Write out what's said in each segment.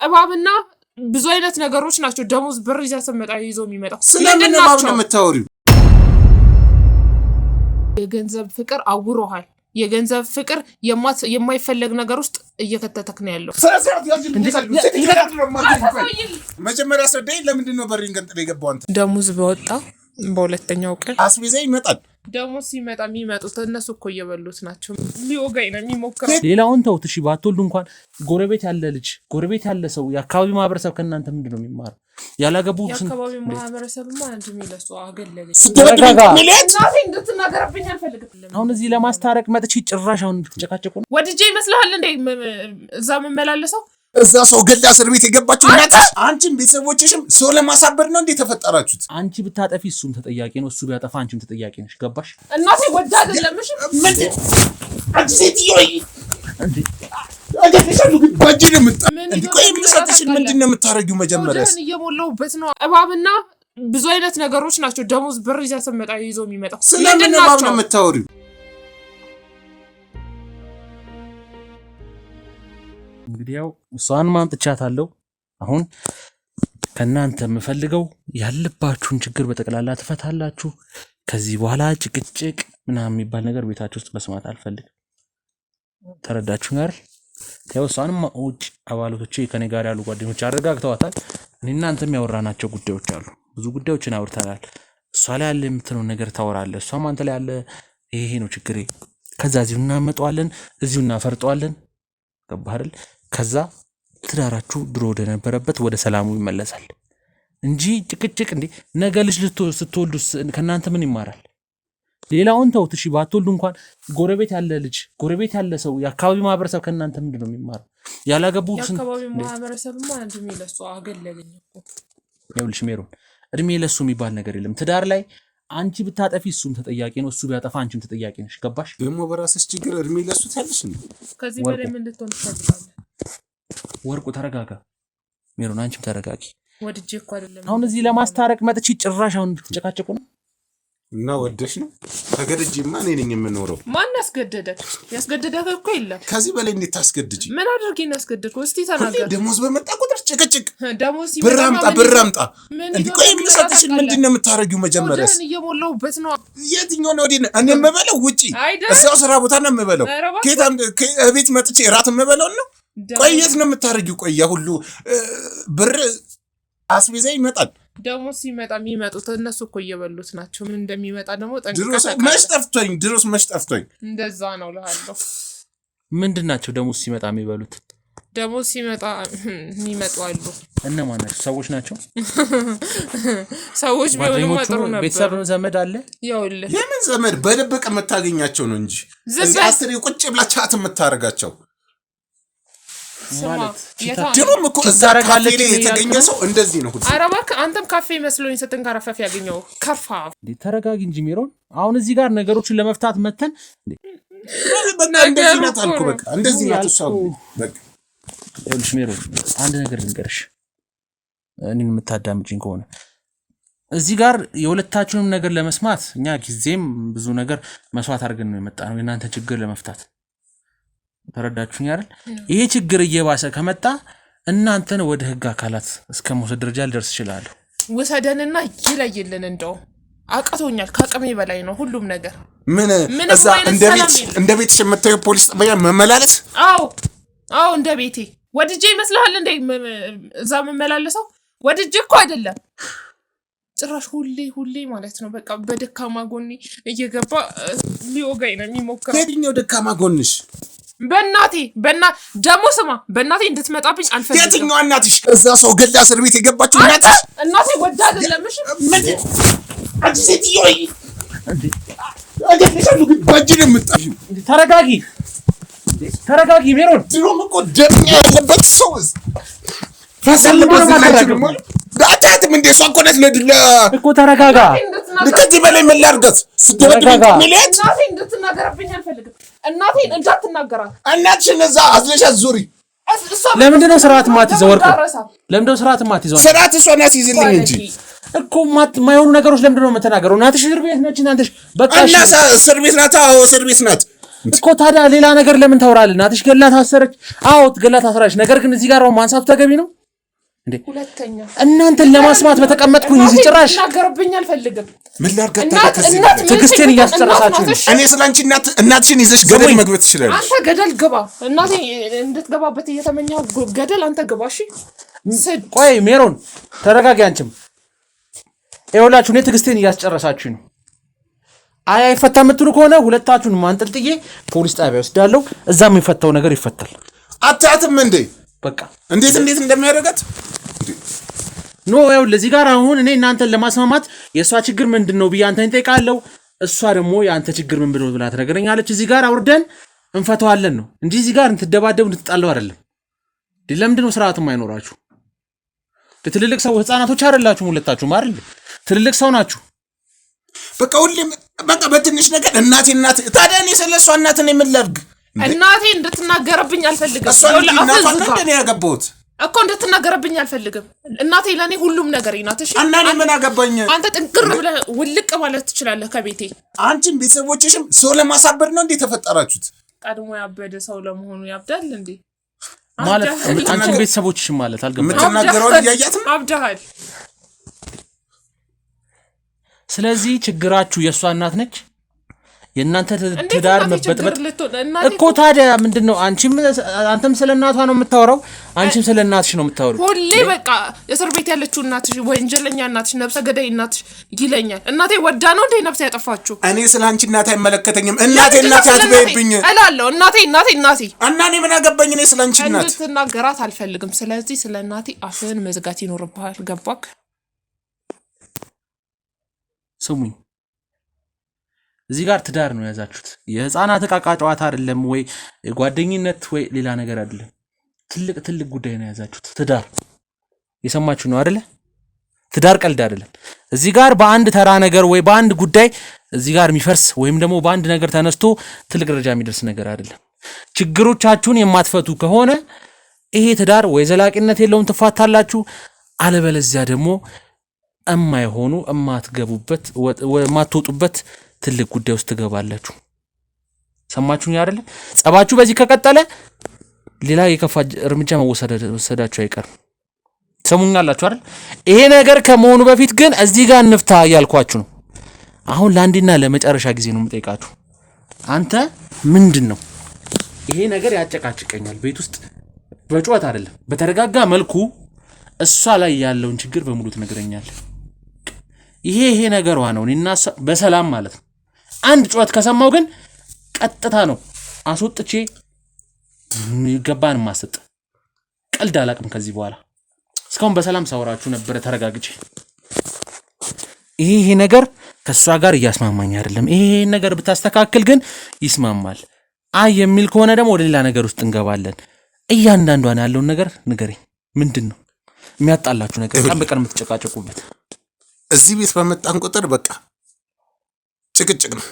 እባብና ብዙ አይነት ነገሮች ናቸው ደሞዝ ብር ይዘሰመጣ ይዞ የሚመጣው ስለምን እባብ ነው የምታወሪው የገንዘብ ፍቅር አውሮሃል የገንዘብ ፍቅር የማይፈልግ ነገር ውስጥ እየከተተክ ነው ያለው መጀመሪያ አስረዳኝ ለምንድን ነው በሪን ገንጥለ የገባው አንተ ደሞዝ በወጣ በሁለተኛው ቀን አስቤዛ ይመጣል ደሞዝ ሲመጣ የሚመጡት እነሱ እኮ እየበሉት ናቸው ሊወጋይ ነው የሚሞክረው ሌላውን ተውት እሺ ባትወልዱ እንኳን ጎረቤት ያለ ልጅ ጎረቤት ያለ ሰው የአካባቢ ማህበረሰብ ከናንተ ምንድነው የሚማረው ያላገቡ የአካባቢ ማህበረሰብ ማለት የሚለሱ አገለለ እናቴ እንድትናገርብኝ አልፈልግም አሁን እዚህ ለማስታረቅ መጥቼ ጭራሽ አሁን እንድትጨቃጨቁ ነው ወድጄ ይመስልሃል እንዴ እዛ መመላለሰው እዛ ሰው ገላ እስር ቤት የገባችሁ እናት አንቺም ቤተሰቦችሽም ሰው ለማሳበር ነው እንዴ ተፈጠራችሁት አንቺ ብታጠፊ እሱም ተጠያቂ ነው እሱ ቢያጠፋ አንቺም ተጠያቂ ነሽ ገባሽ እናቴ ወዳ አይደለምሽ ምን አንቺ ሴትዮ እንዴ አገተሻሉ ግን ባጅን ምጣ እንዴ ቆይ ምሳተሽን ምንድነው የምታረጊው መጀመሪያስ እየሞላውበት ነው እባብና ብዙ አይነት ነገሮች ናቸው ደሞዝ ብር ይዘሰመጣ ይዞ የሚመጣው ስለምን እባብ ነው የምታወሪው እንግዲህ ያው እሷን ማምጥቻታለሁ አሁን ከናንተ የምፈልገው ያለባችሁን ችግር በተቀላላ ተፈታላችሁ ከዚህ በኋላ ጭቅጭቅ ምናምን የሚባል ነገር ቤታችሁ ውስጥ መስማት አልፈልግም ተረዳችሁ ጋር ያው እሷንም ውጭ አባላቶቼ ከኔ ጋር ያሉ ጓደኞች አረጋግተዋታል እኔና አንተም ያወራናቸው ጉዳዮች አሉ ብዙ ጉዳዮችን አውርተናል እሷ ላይ ያለ የምትለው ነገር ታወራለህ እሷም አንተ ላይ ያለ ይሄ ነው ችግሬ ከዛ እዚሁ እናመጣዋለን እዚሁ እናፈርጠዋለን ገባህ ከዛ ትዳራችሁ ድሮ ወደ ነበረበት ወደ ሰላሙ ይመለሳል እንጂ ጭቅጭቅ እንዴ ነገ ልጅ ስትወልዱ ከናንተ ምን ይማራል ሌላውን ተውት እሺ ባትወልዱ እንኳን ጎረቤት ያለ ልጅ ጎረቤት ያለ ሰው የአካባቢ ማህበረሰብ ከናንተ ምንድነው የሚማረው ያላገቡ የአካባቢ ማህበረሰብ ማለት የሚለሱ አገለለኝ እኮ ይኸውልሽ ሜሮን እድሜ ለሱ የሚባል ነገር የለም ትዳር ላይ አንቺ ብታጠፊ እሱም ተጠያቂ ነው እሱ ቢያጠፋ አንቺም ተጠያቂ ነሽ ገባሽ ደሞ በራስሽ ችግር እድሜ ለሱ ታልሽ ነው ከዚህ በላይ ምን ልትሆን ትፈልጋለህ ወርቁ ተረጋጋ ሜሮን አንቺም ተረጋጊ ወድጄ እኮ አይደለም አሁን እዚህ ለማስታረቅ መጥቼ ጭራሽ አሁን እንድትጨቃጨቁ ነው እና ወደሽ ነው ተገደጂማ እኔ ነኝ የምኖረው ማን ያስገደደህ እኮ የለም ከዚህ በላይ እንዴት ታስገድጂ ምን አድርጌ ነው ያስገደድኩ እስቲ ተናገር ደሞዝ በመጣ ቁጥር ጭቅጭቅ ደሞዝ ብራምጣ እንዴ ቆይ ምሳተሽን ምንድነው የምታረጊው መጀመሪያስ እየሞላውበት ነው የትኛው ነው ወዲህ እኔ የምበለው ውጪ እዛው ስራ ቦታ ነው የምበለው ከታም ቤት መጥቼ ራት የምበለው ነው ቆይ የት ነው የምታረጊው ቆይ ያ ሁሉ ብር አስቤዛ ይመጣል ደሞዝ ሲመጣ የሚመጡት እነሱ እኮ እየበሉት ናቸው ምን እንደሚመጣ ደግሞ ድሮስ መሽጠፍቶኝ እንደዛ ነው ለሃለው ምንድናቸው ደሞዝ ሲመጣ የሚበሉት ደሞዝ ሲመጣ የሚመጡ አሉ እነማን ናቸው ሰዎች ናቸው ሰዎች ቢሆኑ መጥሩ ነበር ቤተሰብ ዘመድ አለ ይኸውልህ የምን ዘመድ በደበቅ የምታገኛቸው ነው እንጂ እዚህ አስር ቁጭ ብላ ቻት የምታረጋቸው ማለት ድሮም እኮ እዛ ካፌ ላይ የተገኘ ሰው እንደዚህ ነው ሁሉ ኧረ እባክህ አንተም ካፌ መስሎኝ ስትንከረፈፍ ያገኘው ከርፋ ተረጋጊ እንጂ ሜሮን አሁን እዚህ ጋር ነገሮችን ለመፍታት መተን እንደዚህ ናት አልኩ በቃ እንደዚህ ናት እሷ በቃ ይኸውልሽ ሜሮን አንድ ነገር ልንገርሽ እኔን የምታዳምጪኝ ከሆነ እዚህ ጋር የሁለታችሁንም ነገር ለመስማት እኛ ጊዜም ብዙ ነገር መስዋዕት አድርገን ነው የመጣነው የእናንተ ችግር ለመፍታት ተረዳችሁኝ አይደል ይሄ ችግር እየባሰ ከመጣ እናንተን ወደ ህግ አካላት እስከመውሰድ ደረጃ ሊደርስ ይችላል ወሰደንና ይለይልን እንደው አቀቶኛል ከአቅሜ በላይ ነው ሁሉም ነገር ምን እዛ እንደ ቤትሽ የምታየው ፖሊስ ጣቢያ መመላለስ አዎ እንደ ቤቴ ወድጄ ይመስልሃል እንዴ እዛ መመላለሰው ወድጄ እኮ አይደለም ጭራሽ ሁሌ ማለት ነው በቃ በደካማ ጎኔ እየገባ ሊወጋይ ነው የሚሞክረው የትኛው ደካማ ጎንሽ በእናቴ ደሞ ስማ በእናቴ እንድትመጣብኝ አልፈልግም የትኛው እናትሽ እዛ ሰው ገላ እስር ቤት የገባችሁ እናቴ ወዳ አይደለምሽ ምን አንቺ ሴትዮ እንዴ አገተሻሉ ግን ባጅን ምጣሽ ተረጋጊ ሜሮን ድሮም እኮ ደምኛ ያለበት ሰው ፈሰለበት ነው ዳታትም እንደ ሰው ኮነት ለድላ እኮ ተረጋጋ ከዚህ በላይ ምን ላድርገት ስትወድቅ ሚለት እናቴ እንድትናገርብኝ አልፈልግም እናቴን እንዳትናገራት እናትሽን እዛ አዝለሽ ዙሪ ለምንድነው ስርዓት ማትይዘው ወርቁ ለምንድነው ስርዓት ማትይዘው ስርዓት እሷ ናት ይዝልኝ እንጂ እኮ ማይሆኑ ነገሮች ለምንድነው የምትናገረው እናትሽ እስር ቤት ነች እናንተሽ በቃ እና እስር ቤት ናት አዎ እስር ቤት ናት እኮ ታዲያ ሌላ ነገር ለምን ታወራለህ? እናትሽ ገላ ታሰረች። አዎ ገላ ታሰረች። ነገር ግን እዚህ ጋር ማንሳቱ ተገቢ ነው እንዴ? ሁለተኛ እናንተን ለማስማት በተቀመጥኩኝ እዚህ ጭራሽ እናገርብኝ አልፈልግም። ምን ላድርግ? ትዕግስቴን እያስጨረሳችሁ ነው። እኔ ስላንቺ እናትሽን ይዘሽ ገደል መግባት ትችላለሽ። አንተ ገደል ግባ። እናቴ እንድትገባበት እየተመኘው ገደል አንተ ግባ። እሺ ቆይ ሜሮን ተረጋጊ። አንቺም ይኸውላችሁ እኔ ትዕግስቴን እያስጨረሳችሁ ነው። አይፈታ የምትሉ ከሆነ ሁለታችሁን ማንጠልጥዬ ፖሊስ ጣቢያ ወስዳለሁ። እዛ የሚፈታው ነገር ይፈታል። አታያትም እንዴ? በቃ እንዴት እንደሚያደርጋት ኖ ያው ለዚህ ጋር አሁን እኔ እናንተን ለማስማማት የእሷ ችግር ምንድን ነው ብዬ አንተን እጠይቃለሁ። እሷ ደግሞ የአንተ ችግር ምን ብሎ ብላ ትነግረኛለች። እዚህ ጋር አውርደን እንፈታዋለን ነው እንጂ እዚህ ጋር እንትደባደቡ እንትጣለው አይደለም። ለምንድን ነው ስርዓትም አይኖራችሁ? ትልልቅ ሰው ህፃናቶች አይደላችሁም ሁለታችሁም አይደል? ትልልቅ ሰው ናችሁ። በቃ ሁሌም በቃ በትንሽ ነገር እናቴ ታዲያ እኔ ስለሷ እናትን የምላርግ እናቴ እንድትናገረብኝ አልፈልግም። እናቴ ያገባሁት እኮ እንድትናገረብኝ አልፈልግም። እናቴ ለኔ ሁሉም ነገር ናት። እሺ እና እኔ ምን አገባኝ? አንተ ጥንቅር ብለህ ውልቅ ማለት ትችላለህ ከቤቴ። አንቺም ቤተሰቦችሽም ሰው ለማሳበድ ነው እንዴ ተፈጠራችሁት? ቀድሞ ያበደ ሰው ለመሆኑ ያብዳል እንዴ? ማለት አንቺም ቤተሰቦችሽም ማለት አልገባኝም። የምትናገረው እያያትም አብዳሃል። ስለዚህ ችግራችሁ የእሷ እናት ነች። የእናንተ ትዳር መበጥበጥ እኮ ታዲያ ምንድነው? አንተም ስለ እናቷ ነው የምታወራው፣ አንቺም ስለ እናትሽ ነው የምታወራው። ሁሌ በቃ እስር ቤት ያለችው እናትሽ ወንጀለኛ እናትሽ ነብሰ ገዳይ እናትሽ ይለኛል። እናቴ ወዳ ነው እንዴ ነብሰ ያጠፋችሁ? እኔ ስለ አንቺ እናት አይመለከተኝም። እናቴ አትበይብኝ እላለሁ። እናቴ እና እኔ ምን አገባኝ? እኔ ስለ አንቺ እናት እንድትናገራት አልፈልግም። ስለዚህ ስለ እናቴ አፍህን መዝጋት ይኖርብሃል። ገባክ? ስሙኝ፣ እዚህ ጋር ትዳር ነው ያዛችሁት። የህፃናት ዕቃ ጨዋታ አይደለም፣ ወይ ጓደኝነት ወይ ሌላ ነገር አይደለም። ትልቅ ጉዳይ ነው ያዛችሁት። ትዳር የሰማችሁ ነው አይደለ? ትዳር ቀልድ አይደለም። እዚህ ጋር በአንድ ተራ ነገር ወይ በአንድ ጉዳይ እዚህ ጋር የሚፈርስ ወይም ደግሞ በአንድ ነገር ተነስቶ ትልቅ ደረጃ የሚደርስ ነገር አይደለም። ችግሮቻችሁን የማትፈቱ ከሆነ ይሄ ትዳር ወይ ዘላቂነት የለውም፣ ትፋታላችሁ። አለበለዚያ ደግሞ የማይሆኑ የማትገቡበት የማትወጡበት ትልቅ ጉዳይ ውስጥ ትገባላችሁ። ሰማችሁኝ አይደለ? ጸባችሁ በዚህ ከቀጠለ ሌላ የከፋ እርምጃ መወሰዳችሁ አይቀርም። ሰሙኛላችሁ አይደል? ይሄ ነገር ከመሆኑ በፊት ግን እዚህ ጋር እንፍታ እያልኳችሁ ነው። አሁን ለአንዴና ለመጨረሻ ጊዜ ነው የምጠይቃችሁ። አንተ ምንድን ነው ይሄ ነገር ያጨቃጭቀኛል? ቤት ውስጥ በጩኸት አይደለም፣ በተረጋጋ መልኩ እሷ ላይ ያለውን ችግር በሙሉ ትነግረኛለህ። ይሄ ነገሯ ነው እኔና በሰላም ማለት ነው። አንድ ጩኸት ከሰማው ግን ቀጥታ ነው አስወጥቼ ይገባን ማሰጥ። ቀልድ አላቅም ከዚህ በኋላ። እስካሁን በሰላም ሳወራችሁ ነበር ተረጋግጬ። ይሄ ነገር ከሷ ጋር እያስማማኝ አይደለም። ይሄ ነገር ብታስተካክል ግን ይስማማል። አይ የሚል ከሆነ ደግሞ ወደ ሌላ ነገር ውስጥ እንገባለን። እያንዳንዷን ያለውን ነገር ንገረኝ። ምንድን ነው የሚያጣላችሁ ነገር? ቀን በቀን የምትጨቃጨቁበት? እዚህ ቤት በመጣን ቁጥር በቃ ጭቅጭቅ ነው።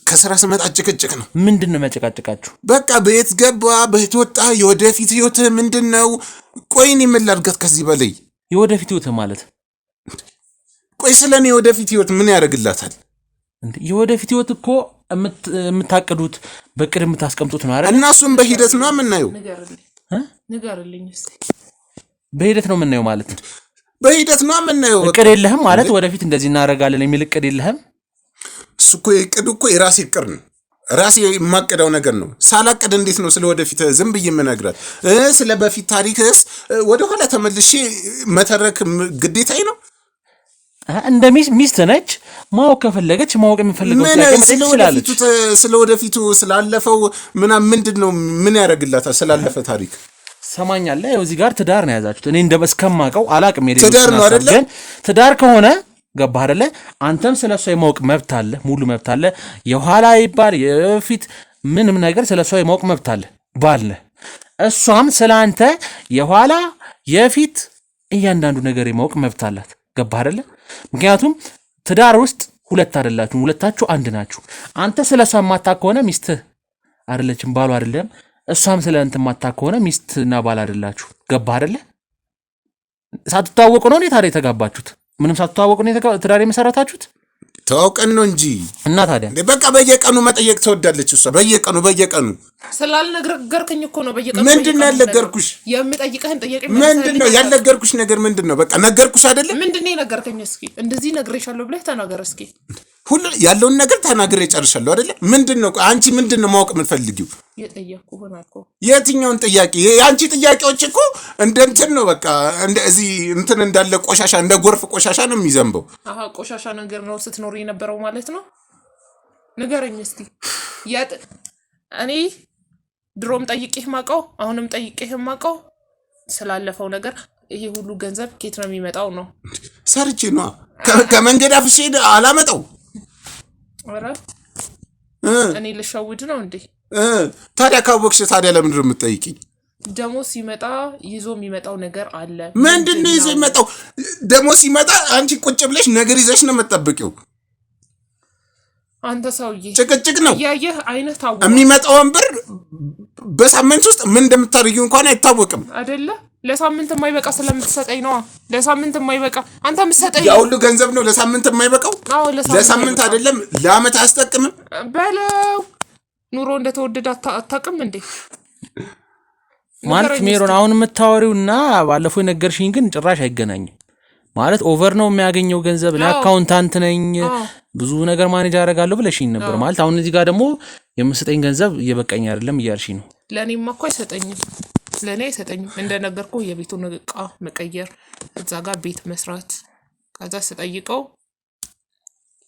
ከስራ ስመጣ ጭቅጭቅ ነው። ምንድን ነው የሚያጨቃጭቃችሁ? በቃ ቤት ገባ፣ ቤት ወጣ፣ የወደፊት ህይወት ምንድን ነው? ቆይ እኔ ምን ላድርጋት ከዚህ በላይ? የወደፊት ህይወት ማለት ቆይ ስለኔ የወደፊት ህይወት ምን ያደርግላታል? የወደፊት ህይወት እኮ የምታቅዱት በቅድ የምታስቀምጡት ነው አይደል? እና እሱም በሂደት ነው የምናየው። ንገርልኝ እስቲ። በሂደት ነው የምናየው ማለት ነው? በሂደት ነው የምናየው። እቅድ የለህም ማለት ወደፊት እንደዚህ እናደርጋለን የሚል እቅድ የለህም? እሱ እኮ እቅድ እኮ የራሴ እቅድ ነው፣ ራሴ የማቀዳው ነገር ነው። ሳላቀድ እንዴት ነው ስለ ወደፊት ዝም ብዬ የምነግራት? ስለ በፊት ታሪክስ ወደኋላ ተመልሼ መተረክ ግዴታዬ ነው? እንደ ሚስት ነች። ማወቅ ከፈለገች ማወቅ የሚፈልገው ትችላለች። ስለ ወደፊቱ ስላለፈው ምንድን ነው ምን ያደርግላታል? ስላለፈ ታሪክ ሰማኛለህ። ያው እዚህ ጋር ትዳር ነው ያዛችሁት። እኔ እንደበስከማቀው አላቅም። ትዳር ነው አይደለ? ግን ትዳር ከሆነ ገባህ አይደለ? አንተም ስለሷ የማወቅ መብት አለ፣ ሙሉ መብት አለ። የኋላ ይባል የፊት ምንም ነገር ስለሷ የማወቅ መብት አለ ባለ። እሷም ስላንተ የኋላ የፊት እያንዳንዱ ነገር የማወቅ መብት አላት። ገባህ አይደለ? ምክንያቱም ትዳር ውስጥ ሁለት አይደላችሁም፣ ሁለታችሁ አንድ ናችሁ። አንተ ስለሷ ማታውቅ ከሆነ ሚስትህ አይደለችም፣ ባሉ አይደለም። እሷም ስለ እንትን ማታውቅ ከሆነ ሚስትና ባል አይደላችሁ። ገባህ አይደለ? ሳትተዋወቁ ነው ታዲያ የተጋባችሁት? ምንም ሳትተዋወቁ ነው ትዳር የመሰረታችሁት? ተዋውቀን ነው እንጂ እና ታዲያ በቃ በየቀኑ መጠየቅ ትወዳለች እሷ። በየቀኑ ስላልነገርከኝ እኮ ነው በየቀኑ። ምንድን ነው ያልነገርኩሽ? የምጠይቅህን ጥያቄ ምንድን ነው ያልነገርኩሽ ነገር ምንድን ነው? በቃ ነገርኩሽ አይደለ? ምንድን ነው የነገርከኝ? እስኪ እንደዚህ ነግሬሻለሁ ብለህ ተናገር እስኪ። ሁሉ ያለውን ነገር ተናግሬ ጨርሻለሁ አይደለ? ምንድን ነው አንቺ ምንድን ነው ማወቅ የምትፈልጊው? የጠየቅኩህን እኮ። የትኛውን ጥያቄ? የአንቺ ጥያቄዎች እኮ እንደ እንትን ነው በቃ እንደዚህ እንትን እንዳለ ቆሻሻ እንደ ጎርፍ ቆሻሻ ነው የሚዘንበው። ቆሻሻ ነገር ነው ስትኖር የነበረው ማለት ነው። ንገረኝ እስቲ። እኔ ድሮም ጠይቄህ ማውቀው አሁንም ጠይቄህ ማውቀው ስላለፈው ነገር ይሄ ሁሉ ገንዘብ ከየት ነው የሚመጣው ነው? ሰርቼ ነው ከመንገድ አፍሼ አላመጣው። ኧረ እኔ ልሸውድ ነው እንዴ? ታዲያ ካወቅሽ ታዲያ ለምንድን ነው የምትጠይቂኝ? ደሞዝ ሲመጣ ይዞ የሚመጣው ነገር አለ። ምንድን ነው ይዞ የሚመጣው? ደሞዝ ሲመጣ አንቺ ቁጭ ብለሽ ነገር ይዘሽ ነው የምትጠብቂው። አንተ ሰውዬ ጭቅጭቅ ነው ያየህ አይነት ታወቀ። የሚመጣውን ብር በሳምንት ውስጥ ምን እንደምታደርጊው እንኳን አይታወቅም አይደለ? ለሳምንት የማይበቃ ስለምትሰጠኝ ነው። ለሳምንት የማይበቃ አንተ የምትሰጠኝ ያ ሁሉ ገንዘብ ነው ለሳምንት የማይበቃው? አዎ ለሳምንት አይደለም ለዓመት አያስጠቅምም በለው። ኑሮ እንደተወደደ አታውቅም እንዴ? ማለት ሜሮን አሁን የምታወሪውና ባለፈው የነገርሽኝ ግን ጭራሽ አይገናኝም። ማለት ኦቨር ነው የሚያገኘው ገንዘብ። ለአካውንታንት ነኝ ብዙ ነገር ማኔጅ አደርጋለሁ ብለሽኝ ነበር። ማለት አሁን እዚህ ጋር ደግሞ የምሰጠኝ ገንዘብ እየበቃኝ አይደለም እያልሽኝ ነው። ለእኔማ እኮ አይሰጠኝም። ለእኔ አይሰጠኝም። እንደነገርኩ የቤቱን እቃ መቀየር፣ እዛ ጋር ቤት መስራት። ከዛ ስጠይቀው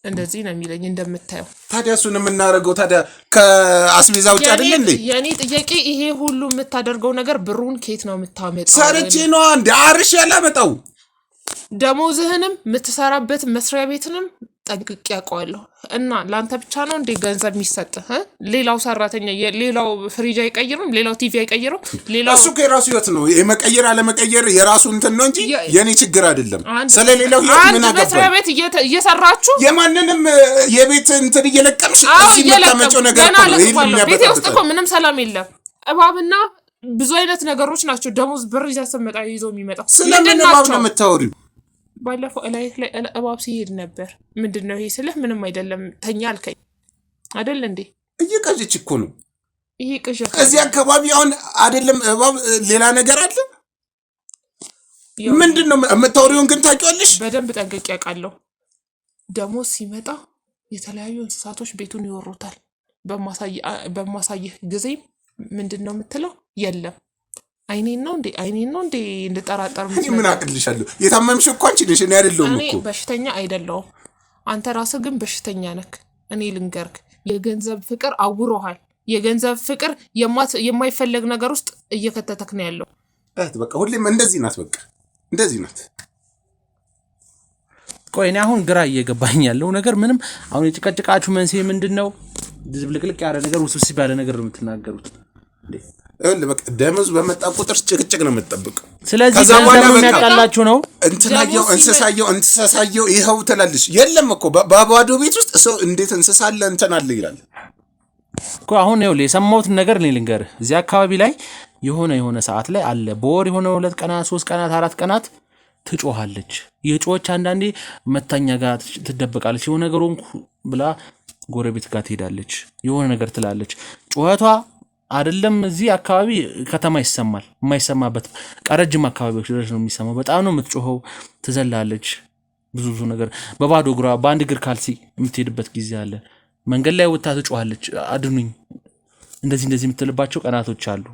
እንደዚህ ነው የሚለኝ እንደምታየው። ታዲያ እሱን የምናደርገው ታዲያ ከአስቤዛ ውጭ አይደል እንዴ? የኔ ጥያቄ ይሄ ሁሉ የምታደርገው ነገር ብሩን ከየት ነው የምታመጣው? ሰርቼ ነው እንደ አርሽ ያላመጣው። ደሞዝህንም የምትሰራበት መስሪያ ቤትንም ጠንቅቄ ያውቀዋለሁ። እና ለአንተ ብቻ ነው እንዴ ገንዘብ የሚሰጥህ? ሌላው ሰራተኛ ሌላው ፍሪጅ አይቀይርም፣ ሌላው ቲቪ አይቀይርም። እሱ ከራሱ ህይወት ነው የመቀየር አለመቀየር የራሱ እንትን ነው እንጂ የኔ ችግር አይደለም። ስለሌላው ህይወት ምን አገባኝ? መስሪያ ቤት እየሰራችሁ የማንንም የቤት እንትን እየለቀምሽ እዚህ የምታመጪው ነገር ነው። ቤቴ ውስጥ እኮ ምንም ሰላም የለም። እባብና ብዙ አይነት ነገሮች ናቸው። ደሞዝ ብር ይዘስመጣ ይዞ የሚመጣው ስለምን እባብ ነው የምታወሪው? ባለፈው ላይ እባብ ሲሄድ ነበር። ምንድነው ይሄ ስልህ ምንም አይደለም ተኛ አልከኝ አይደል እንዴ? እየቀጀች እኮ ነው ይሄ ቅዠት። እዚህ አካባቢ አሁን አይደለም እባብ ሌላ ነገር አለ። ምንድነው የምታወሪውን ግን ታውቂዋለሽ? በደንብ ጠንቅቄ አውቃለሁ። ደሞዝ ሲመጣ የተለያዩ እንስሳቶች ቤቱን ይወሩታል። በማሳይህ ጊዜ ምንድነው የምትለው? የለም አይኔን ነው እንዴ እንድጠራጠር ምን አቅልሻለሁ? የታመምሽው እኮ አንቺ ነሽ፣ እኔ አይደለሁም እኮ። እኔ በሽተኛ አይደለሁም። አንተ ራስህ ግን በሽተኛ ነክ። እኔ ልንገርክ፣ የገንዘብ ፍቅር አውሮሃል። የገንዘብ ፍቅር የማይፈለግ ነገር ውስጥ እየከተተክ ነው ያለው። በቃ ሁሌም እንደዚህ ናት። በቃ እንደዚህ ናት። ቆይ እኔ አሁን ግራ እየገባኝ ያለው ነገር ምንም አሁን የጭቅጭቃችሁ መንስኤ ምንድነው? ዝብልቅልቅ ያለ ነገር ውስብስብ ያለ ነገር ነው የምትናገሩት እንዴ? በቃ ደሞዝ በመጣ ቁጥር ጭቅጭቅ ነው የምትጠብቀው። ስለዚህ ገንዘብ የሚያጣላችሁ ነው። እንስሳየው ይኸው ትላለች። የለም እኮ በባዶ ቤት ውስጥ ሰው እንዴት እንስሳ አለ እንትን አለ ይላል እኮ። አሁን ይኸውልህ የሰማሁትን ነገር እኔ ልንገርህ። እዚህ አካባቢ ላይ የሆነ ሰዓት ላይ አለ በወር የሆነ 2 ቀናት 3 ቀናት 4 ቀናት ትጮሃለች። የጮች አንዳንዴ መታኛ ጋር ትደበቃለች። የሆነ ነገር ሆንኩ ብላ ጎረቤት ጋር ትሄዳለች። የሆነ ነገር ትላለች። ጩኸቷ አይደለም እዚህ አካባቢ ከተማ ይሰማል። የማይሰማበት ቀረጅም አካባቢዎች ድረስ ነው የሚሰማው። በጣም ነው የምትጮኸው። ትዘላለች። ብዙ ነገር በባዶ እግሯ በአንድ እግር ካልሲ የምትሄድበት ጊዜ አለ። መንገድ ላይ ወጥታ ትጮሃለች። አድኑኝ እንደዚህ የምትልባቸው ቀናቶች አሉ።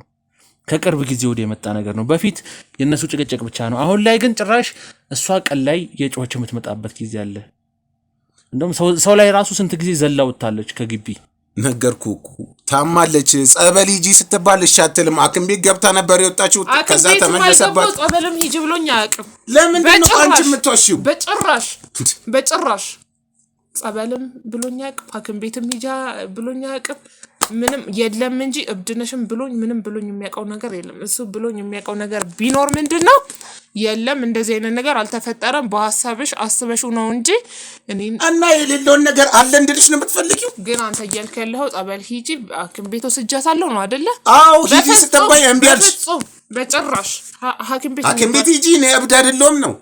ከቅርብ ጊዜ ወዲህ የመጣ ነገር ነው። በፊት የነሱ ጭቅጭቅ ብቻ ነው። አሁን ላይ ግን ጭራሽ እሷ ቀን ላይ የጮኸች የምትመጣበት ጊዜ አለ። እንደውም ሰው ላይ ራሱ ስንት ጊዜ ዘላ ወጣለች ከግቢ። ነገርኩ እኮ ታማለች። ጸበል ሂጂ ስትባል እሺ አትልም። ሐኪም ቤት ገብታ ነበር የወጣችው። ከዛ ተመለሰባት። ጸበልም ሂጂ ብሎኝ አያውቅም። ለምንድን ነው አንቺ የምትዋሺው? በጭራሽ ጸበልም ብሎኝ አያውቅም። ሐኪም ቤትም ሂጂ ብሎኝ አያውቅም። ምንም የለም እንጂ እብድነሽም ብሎኝ ምንም ብሎኝ የሚያውቀው ነገር የለም። እሱ ብሎኝ የሚያውቀው ነገር ቢኖር ምንድነው? የለም እንደዚህ አይነት ነገር አልተፈጠረም፣ በሐሳብሽ አስበሽው ነው እንጂ እና የሌለውን ነገር አለ እንድልሽ ነው የምትፈልጊው። ግን አንተ እያልክ ያለኸው ጸበል ሂጂ ሐኪም ቤት ወስጃታለሁ ነው አይደለ? አዎ ሂጂ ስትባይ እምቢ አልሽ። በጭራሽ ሐኪም ቤት ሂጂ እኔ እብድ አይደለሁም ነው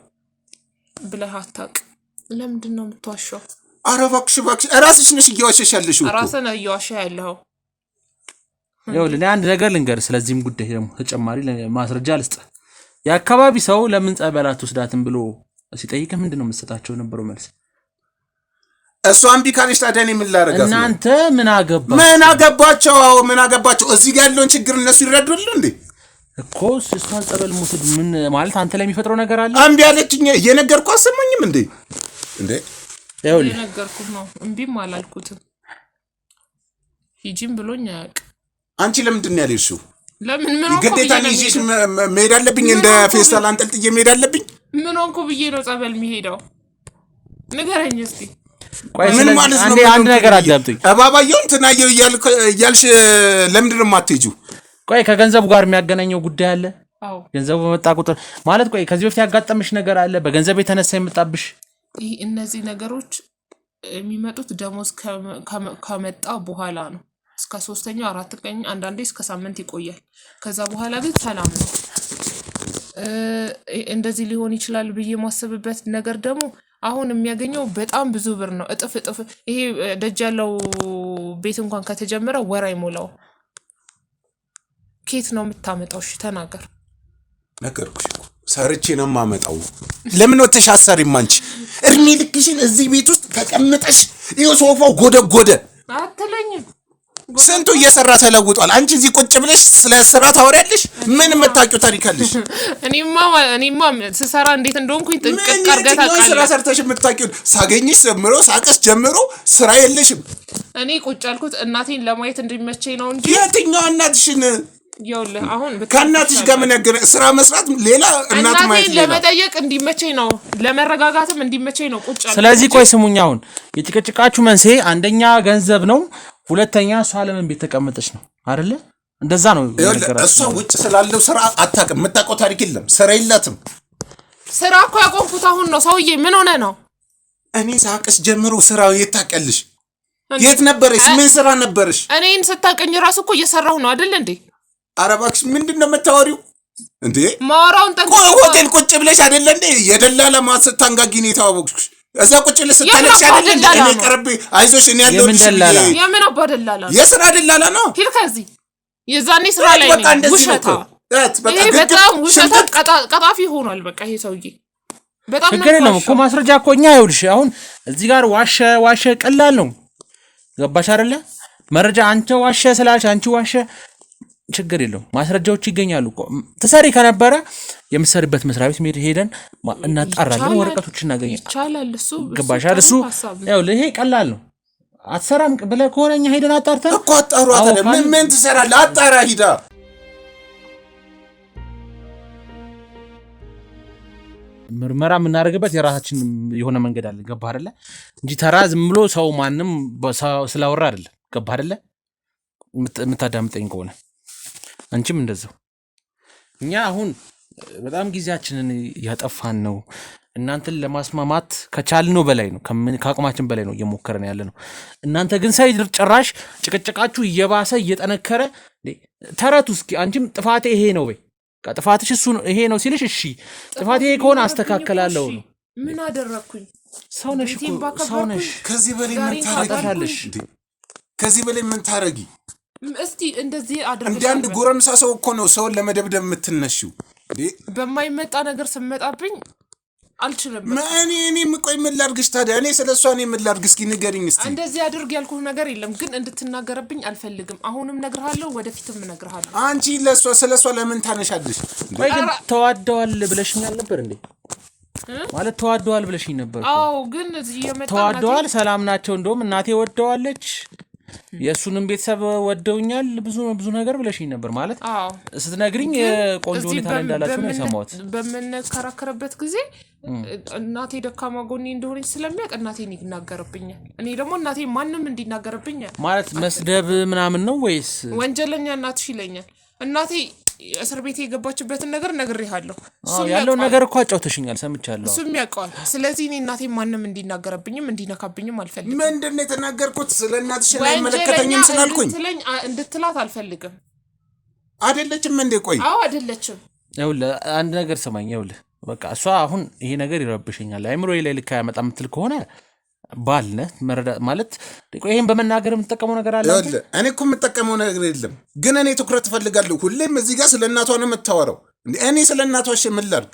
ብለህ አታውቅም። ለምንድን ነው የምትዋሸው? ኧረ እባክሽ ራስሽ ነሽ እየዋሸሽ ያለሽው እኮ ራስህ ነህ እየዋሸህ ያለኸው። ይኸውልህ እኔ አንድ ነገር ልንገርህ፣ ስለዚህም ጉዳይ ደግሞ ተጨማሪ ማስረጃ ልስጥ። የአካባቢ ሰው ለምን ጸበል አትወስዳትም ብሎ ሲጠይቅህ ምንድን ነው የምትሰጣቸው የነበረው መልስ? እሷ እምቢ ካለች ታዲያ እኔ ምን ላደርጋት ነው? እናንተ ምን አገባቸው? አዎ ምን አገባቸው? እዚህ ጋር ያለውን ችግር እነሱ ይረዱልኝ እንዴ? እኮ እሷን ጸበል መውሰድ ምን ማለት አንተ ላይ የሚፈጥረው ነገር አለ? እምቢ አለችኝ። እየነገርኩህ አሰማኝም እንዴ? እየነገርኩህ ነው። እምቢም አላልኩትም። ሂጂም ብሎኝ አያውቅም። አንቺ ለምንድን ነው ያልሽው? ለምን ግዴታ ይዤሽ መሄድ አለብኝ? እንደ ፌስታል አንጠልጥዬ መሄድ አለብኝ? ምን ሆንኩ ብዬ ነው ጸበል የሚሄደው? ንገረኝ እስቲ። ምን ማለት ነው? አንድ ነገር አዳምጡኝ። እባባየውን ትናየው እያልሽ ለምንድን ነው የማትሄጂው? ቆይ ከገንዘቡ ጋር የሚያገናኘው ጉዳይ አለ? አዎ ገንዘቡ በመጣ ቁጥር ማለት ቆይ ከዚህ በፊት ያጋጠምሽ ነገር አለ? በገንዘብ የተነሳ የመጣብሽ? እነዚህ ነገሮች የሚመጡት ደሞዝ ከመጣ በኋላ ነው። እስከ 3ኛው 4 ቀን አንዳንዴ እስከ ሳምንት ይቆያል። ከዛ በኋላ ግን ሰላም ነው። እንደዚህ ሊሆን ይችላል ብዬ የማስብበት ነገር ደግሞ አሁን የሚያገኘው በጣም ብዙ ብር ነው። እጥፍ ይሄ ደጅ ያለው ቤት እንኳን ከተጀመረ ወር አይሞላው። ኬት ነው የምታመጣው? እሺ ተናገር። ነገርኩሽ እኮ ሰርቼ ነው የማመጣው። ለምን ወተሽ አሰሪም አንቺ እድሜ ልክሽን እዚህ ቤት ውስጥ ተቀምጠሽ ይኸው ሶፋው ጎደጎደ አትለኝም? ስንቱ እየሰራ ተለውጧል። አንቺ እዚህ ቁጭ ብለሽ ስለ ስራ ታወሪያለሽ? ምን የምታውቂው ታሪክ አለሽ? እኔማ ስሰራ እንዴት እንደሆንኩኝ ጥንቅቅ አድርገህ ታውቃለህ። ስራ ሰርተሽ የምታውቂው ሳገኝሽ ጀምሮ ሳቀስ ጀምሮ ስራ የለሽም። እኔ ቁጭ ያልኩት እናቴን ለማየት እንዲመቸኝ ነው እንጂ የትኛው እናትሽን? ይኸውልህ አሁን ከእናትሽ ጋር ምን ያገናኝ? ስራ መስራት ሌላ፣ እናት ማየት ሌላ። ለመጠየቅ እንዲመቸኝ ነው፣ ለመረጋጋትም እንዲመቸኝ ነው ቁጭ ያልኩት። ስለዚህ ቆይ ስሙኝ፣ አሁን የጭቅጭቃችሁ መንስኤ አንደኛ ገንዘብ ነው፣ ሁለተኛ እሷ ለምን ቤት ተቀመጠች ነው አይደለ? እንደዛ ነው። እሷ ውጭ ስላለው ስራ አታውቅም፣ የምታውቀው ታሪክ የለም። ስራ የላትም። ስራ እኮ ያቆምኩት አሁን ነው። ሰውዬ ምን ሆነ ነው? እኔ ሳቅስ ጀምሮ ስራው የት ታውቂያለሽ? የት ነበረሽ? ምን ስራ ነበረሽ? እኔን ስታውቀኝ ራሱ እኮ እየሰራሁ ነው አይደል እንዴ? ኧረ እባክሽ ምንድን ነው የምታወሪው እንዴ? ማወራውን ጠንቅቆ ሆቴል ቁጭ ብለሽ አይደለ እንዴ? የደላላ ማስታንጋጊ ነው የተዋወቅሽ። እዛ ቁጭ ብለሽ ስታለቅሽ አይደለ እንዴ? እኔ ቀርቤ አይዞሽ እኔ ያለው የምን አባ ደላላ ነው? የስራ ደላላ ነው። ሂድ ከዚህ። የዛኔ ስራ ላይ ነው። ውሸታ ይሄ በጣም ውሸታ ቀጣፊ ሆኗል። በቃ ይሄ ሰውዬ በጣም ነው። ችግር የለም እኮ ማስረጃ እኮ እኛ ይኸውልሽ፣ አሁን እዚህ ጋር ዋሸ ቀላል ነው። ገባሽ አይደለ? መረጃ አንተ ዋሸ ስላልሽ አንቺ ዋሸ ችግር የለውም። ማስረጃዎች ይገኛሉ እኮ። ትሰሪ ከነበረ የምትሰሪበት መስሪያ ቤት ሄደን እናጣራለን፣ ወረቀቶች እናገኛለን። ይቻላል እሱ። ገባሽ አይደል? እሱ ይኸውልህ ይሄ ቀላል ነው። አትሰራም ብለህ ከሆነ እኛ ሄደን አጣርተን እኮ አጣሩ። ምን ትሰራለህ? አጣራ ሂዳ። ምርመራ የምናደርግበት የራሳችን የሆነ መንገድ አለ። ገባህ አይደለ? እንጂ ተራ ዝም ብሎ ሰው ማንም ስላወራ አይደለም። ገባህ አይደለ? የምታዳምጠኝ ከሆነ አንቺም እንደዛው። እኛ አሁን በጣም ጊዜያችንን ያጠፋን ነው። እናንተን ለማስማማት ከቻልነው በላይ ነው፣ ከአቅማችን በላይ ነው እየሞከረን ያለ ነው። እናንተ ግን ሳይድር ጭራሽ ጭቅጭቃችሁ እየባሰ እየጠነከረ ተረቱ። እስኪ አንቺም ጥፋቴ ይሄ ነው በይ። ጥፋትሽ እሱ ይሄ ነው ሲልሽ እሺ ጥፋቴ ይሄ ከሆነ አስተካክላለሁ ነው። ምን አደረኩኝ? ሰው ነሽ እኮ ሰው ነሽ። ከዚህ በላይ ምን ታረጋለሽ? ከዚህ በላይ ምን ታረጊ? እስቲ እንደዚህ አድርገሽ እንደ አንድ ጎረምሳ ሰው እኮ ነው ሰውን ለመደብደብ የምትነሺው። በማይመጣ ነገር ስመጣብኝ አልችልም። እኔ ቆይ ምን ላድርግሽ ታዲያ? እኔ ስለሷ እኔ ምን ላድርግ? እስኪ ንገሪኝ እስቲ። እንደዚህ አድርግ ያልኩህ ነገር የለም፣ ግን እንድትናገርብኝ አልፈልግም። አሁንም እነግርሃለሁ፣ ወደፊትም እነግርሃለሁ። አንቺ ስለሷ ለምን ታነሻለሽ? ቆይ ግን ተዋደዋል ብለሽኛል ነበር እንዴ? ማለት ተዋደዋል ብለሽኝ ነበር። አዎ፣ ግን እዚህ የመጣ ተዋደዋል፣ ሰላም ናቸው። እንደውም እናቴ ወደዋለች፣ የእሱንም ቤተሰብ ወደውኛል፣ ብዙ ነገር ብለሽኝ ነበር። ማለት ስትነግሪኝ ቆንጆ ሁኔታ ላይ እንዳላችሁ ነው የሰማሁት። በምንከራከርበት ጊዜ እናቴ ደካማ ጎኔ እንደሆነች ስለሚያውቅ እናቴን ይናገርብኛል። እኔ ደግሞ እናቴ ማንም እንዲናገርብኛል ማለት መስደብ ምናምን ነው ወይስ ወንጀለኛ እናትሽ ይለኛል። እናቴ እስር ቤት የገባችበትን ነገር ነግሬሃለሁ። ያለውን ነገር እኮ አጫውተሽኛል፣ ሰምቻለሁ። እሱም ያውቀዋል። ስለዚህ እኔ እናቴ ማንም እንዲናገርብኝም እንዲነካብኝም አልፈልግም። ምንድን ነው የተናገርኩት? ስለ እናትሽ አይመለከተኝም ስላልኩኝ እንድትላት አልፈልግም። አይደለችም እንዴ? ቆይ አዎ አይደለችም። ይኸውልህ አንድ ነገር ስማኝ። ይኸውልህ በቃ እሷ አሁን ይሄ ነገር ይረብሸኛል፣ አይምሮዬ ላይ ልክ አያመጣም የምትል ከሆነ ባልነህ መረዳት ማለት ይሄን በመናገር የምትጠቀመው ነገር አለ አይደል? እኔ እኮ የምጠቀመው ነገር የለም፣ ግን እኔ ትኩረት እፈልጋለሁ። ሁሌም እዚህ ጋር ስለ እናቷ ነው የምታወራው። እኔ ስለ እናቷ ምን ላድርግ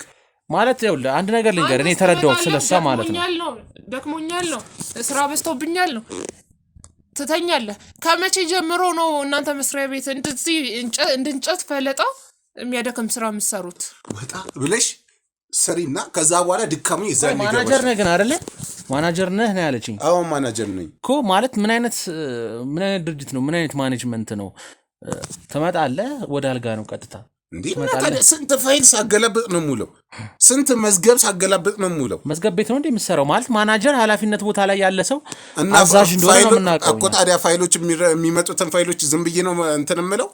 ማለት ይኸውልህ፣ አንድ ነገር ልንገርህ። እኔ የተረዳሁት ስለሷ ማለት ነው ደክሞኛል ነው ስራ በዝቶብኛል ነው ትተኛለህ። ከመቼ ጀምሮ ነው እናንተ መስሪያ ቤት እንደዚህ እንጨት ፈለጣ የሚያደክም ስራ የምትሰሩት? ወጣ ብለሽ ሰሪና ከዛ በኋላ ድካሙ ይዛል። ማናጀር ነህ ግን አይደለ? ማናጀር ነህ ነው ያለችኝ። አዎ ማናጀር ነኝ እኮ ማለት ምን አይነት ድርጅት ነው? ምን አይነት ማኔጅመንት ነው? ትመጣለህ፣ ወደ አልጋ ነው ቀጥታ እንዴ? ስንት ፋይል ሳገላብጥ ነው የምውለው? ስንት መዝገብ ሳገላብጥ ነው የምውለው? መዝገብ ቤት ነው እንዴ የምትሰራው? ማለት ማናጀር ኃላፊነት ቦታ ላይ ያለ ሰው አዛዥ እንደሆነ ነው የምናውቀው እኮ። ታዲያ ፋይሎች የሚመጡትን ፋይሎች ዝም ብዬ ነው እንትን የምለው?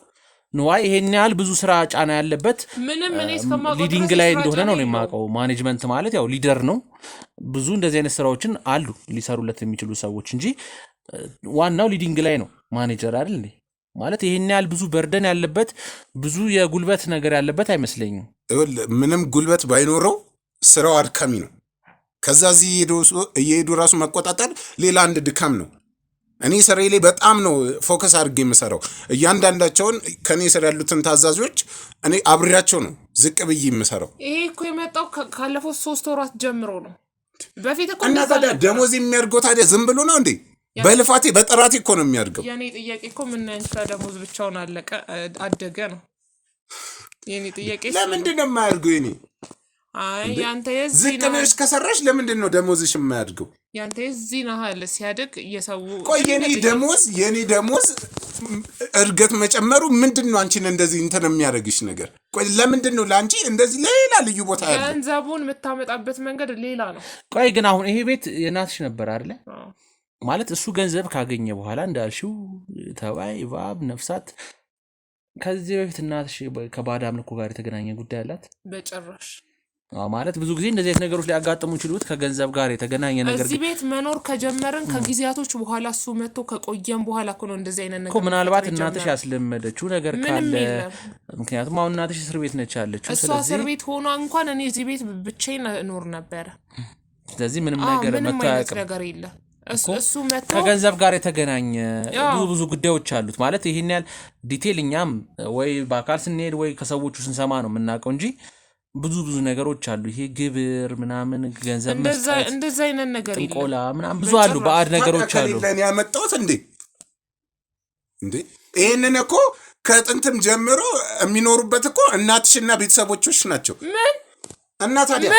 ንዋይ ይሄን ያህል ብዙ ስራ ጫና ያለበት ሊዲንግ ላይ እንደሆነ ነው የማውቀው። ማኔጅመንት ማለት ያው ሊደር ነው። ብዙ እንደዚህ አይነት ስራዎችን አሉ ሊሰሩለት የሚችሉ ሰዎች እንጂ ዋናው ሊዲንግ ላይ ነው ማኔጀር አይደል እንዴ? ማለት ይሄን ያህል ብዙ በርደን ያለበት ብዙ የጉልበት ነገር ያለበት አይመስለኝም። ምንም ጉልበት ባይኖረው ስራው አድካሚ ነው። ከዛ እዚህ እየሄዱ ራሱ መቆጣጠር ሌላ አንድ ድካም ነው። እኔ ስራዬ ላይ በጣም ነው ፎከስ አድርጌ የምሰራው። እያንዳንዳቸውን ከኔ ስራ ያሉትን ታዛዦች እኔ አብሬያቸው ነው ዝቅ ብዬ የምሰራው። ይሄ እኮ የመጣው ካለፈው 3 ወራት ጀምሮ ነው። በፊት እኮ እና ታዲያ ደሞዝ የሚያድገው ታዲያ ዝም ብሎ ነው እንዴ? በልፋቴ በጥራቴ እኮ ነው የሚያድገው። የኔ ጥያቄ እኮ ምን አይነት ደሞዝ ብቻውን አደገ ነው የኔ ጥያቄ። ለምንድን ነው የማያድገው? የኔ አይ ያንተ የዚህ ዝቅ ብለሽ ከሰራሽ ለምንድን ነው ደሞዝሽ የማያድገው? ያንተ የዚህ ናህል ሲያድግ እየሰው ቆይ የኔ ደሞዝ እድገት መጨመሩ ምንድን ነው አንቺን እንደዚህ እንትን የሚያደርግሽ ነገር? ቆይ ለምንድን ነው ለአንቺ እንደዚህ ሌላ ልዩ ቦታ ያለ? ገንዘቡን የምታመጣበት መንገድ ሌላ ነው። ቆይ ግን አሁን ይሄ ቤት የእናትሽ ነበር አይደለ? ማለት እሱ ገንዘብ ካገኘ በኋላ እንዳልሽው ተባይ እባብ ነፍሳት። ከዚህ በፊት እናትሽ ከባዕድ አምልኮ ጋር የተገናኘ ጉዳይ አላት? በጭራሽ። ማለት ብዙ ጊዜ እንደዚህ አይነት ነገሮች ሊያጋጥሙ ይችላሉ ከገንዘብ ጋር የተገናኘ ነገር። እዚህ ቤት መኖር ከጀመርን ከጊዜያቶች በኋላ እሱ መጥቶ ከቆየም በኋላ እኮ ነው እንደዚህ አይነት ነገር እኮ። ምናልባት እናትሽ ያስለመደችው ነገር ካለ፣ ምክንያቱም አሁን እናትሽ እስር ቤት ነች ያለችው። እሷ እስር ቤት ሆኗ እንኳን እኔ እዚህ ቤት ብቻዬን እኖር ነበረ። ስለዚህ ምንም ነገር ነገር የለም። እሱ መጥቶ ከገንዘብ ጋር የተገናኘ ብዙ ጉዳዮች አሉት። ማለት ይሄን ያህል ዲቴል እኛም ወይ በአካል ስንሄድ ወይ ከሰዎቹ ስንሰማ ነው የምናውቀው እንጂ ብዙ ነገሮች አሉ። ይሄ ግብር ምናምን ገንዘብ መስጠት እንደዛ አይነት ነገር ጥንቆላ ምናምን ብዙ አሉ፣ ባዕድ ነገሮች አሉ። ለኔ ያመጣሁት እንዴ ይሄንን እኮ ከጥንትም ጀምሮ የሚኖሩበት እኮ እናትሽና ቤተሰቦችሽ ናቸው። ምን እና ታዲያ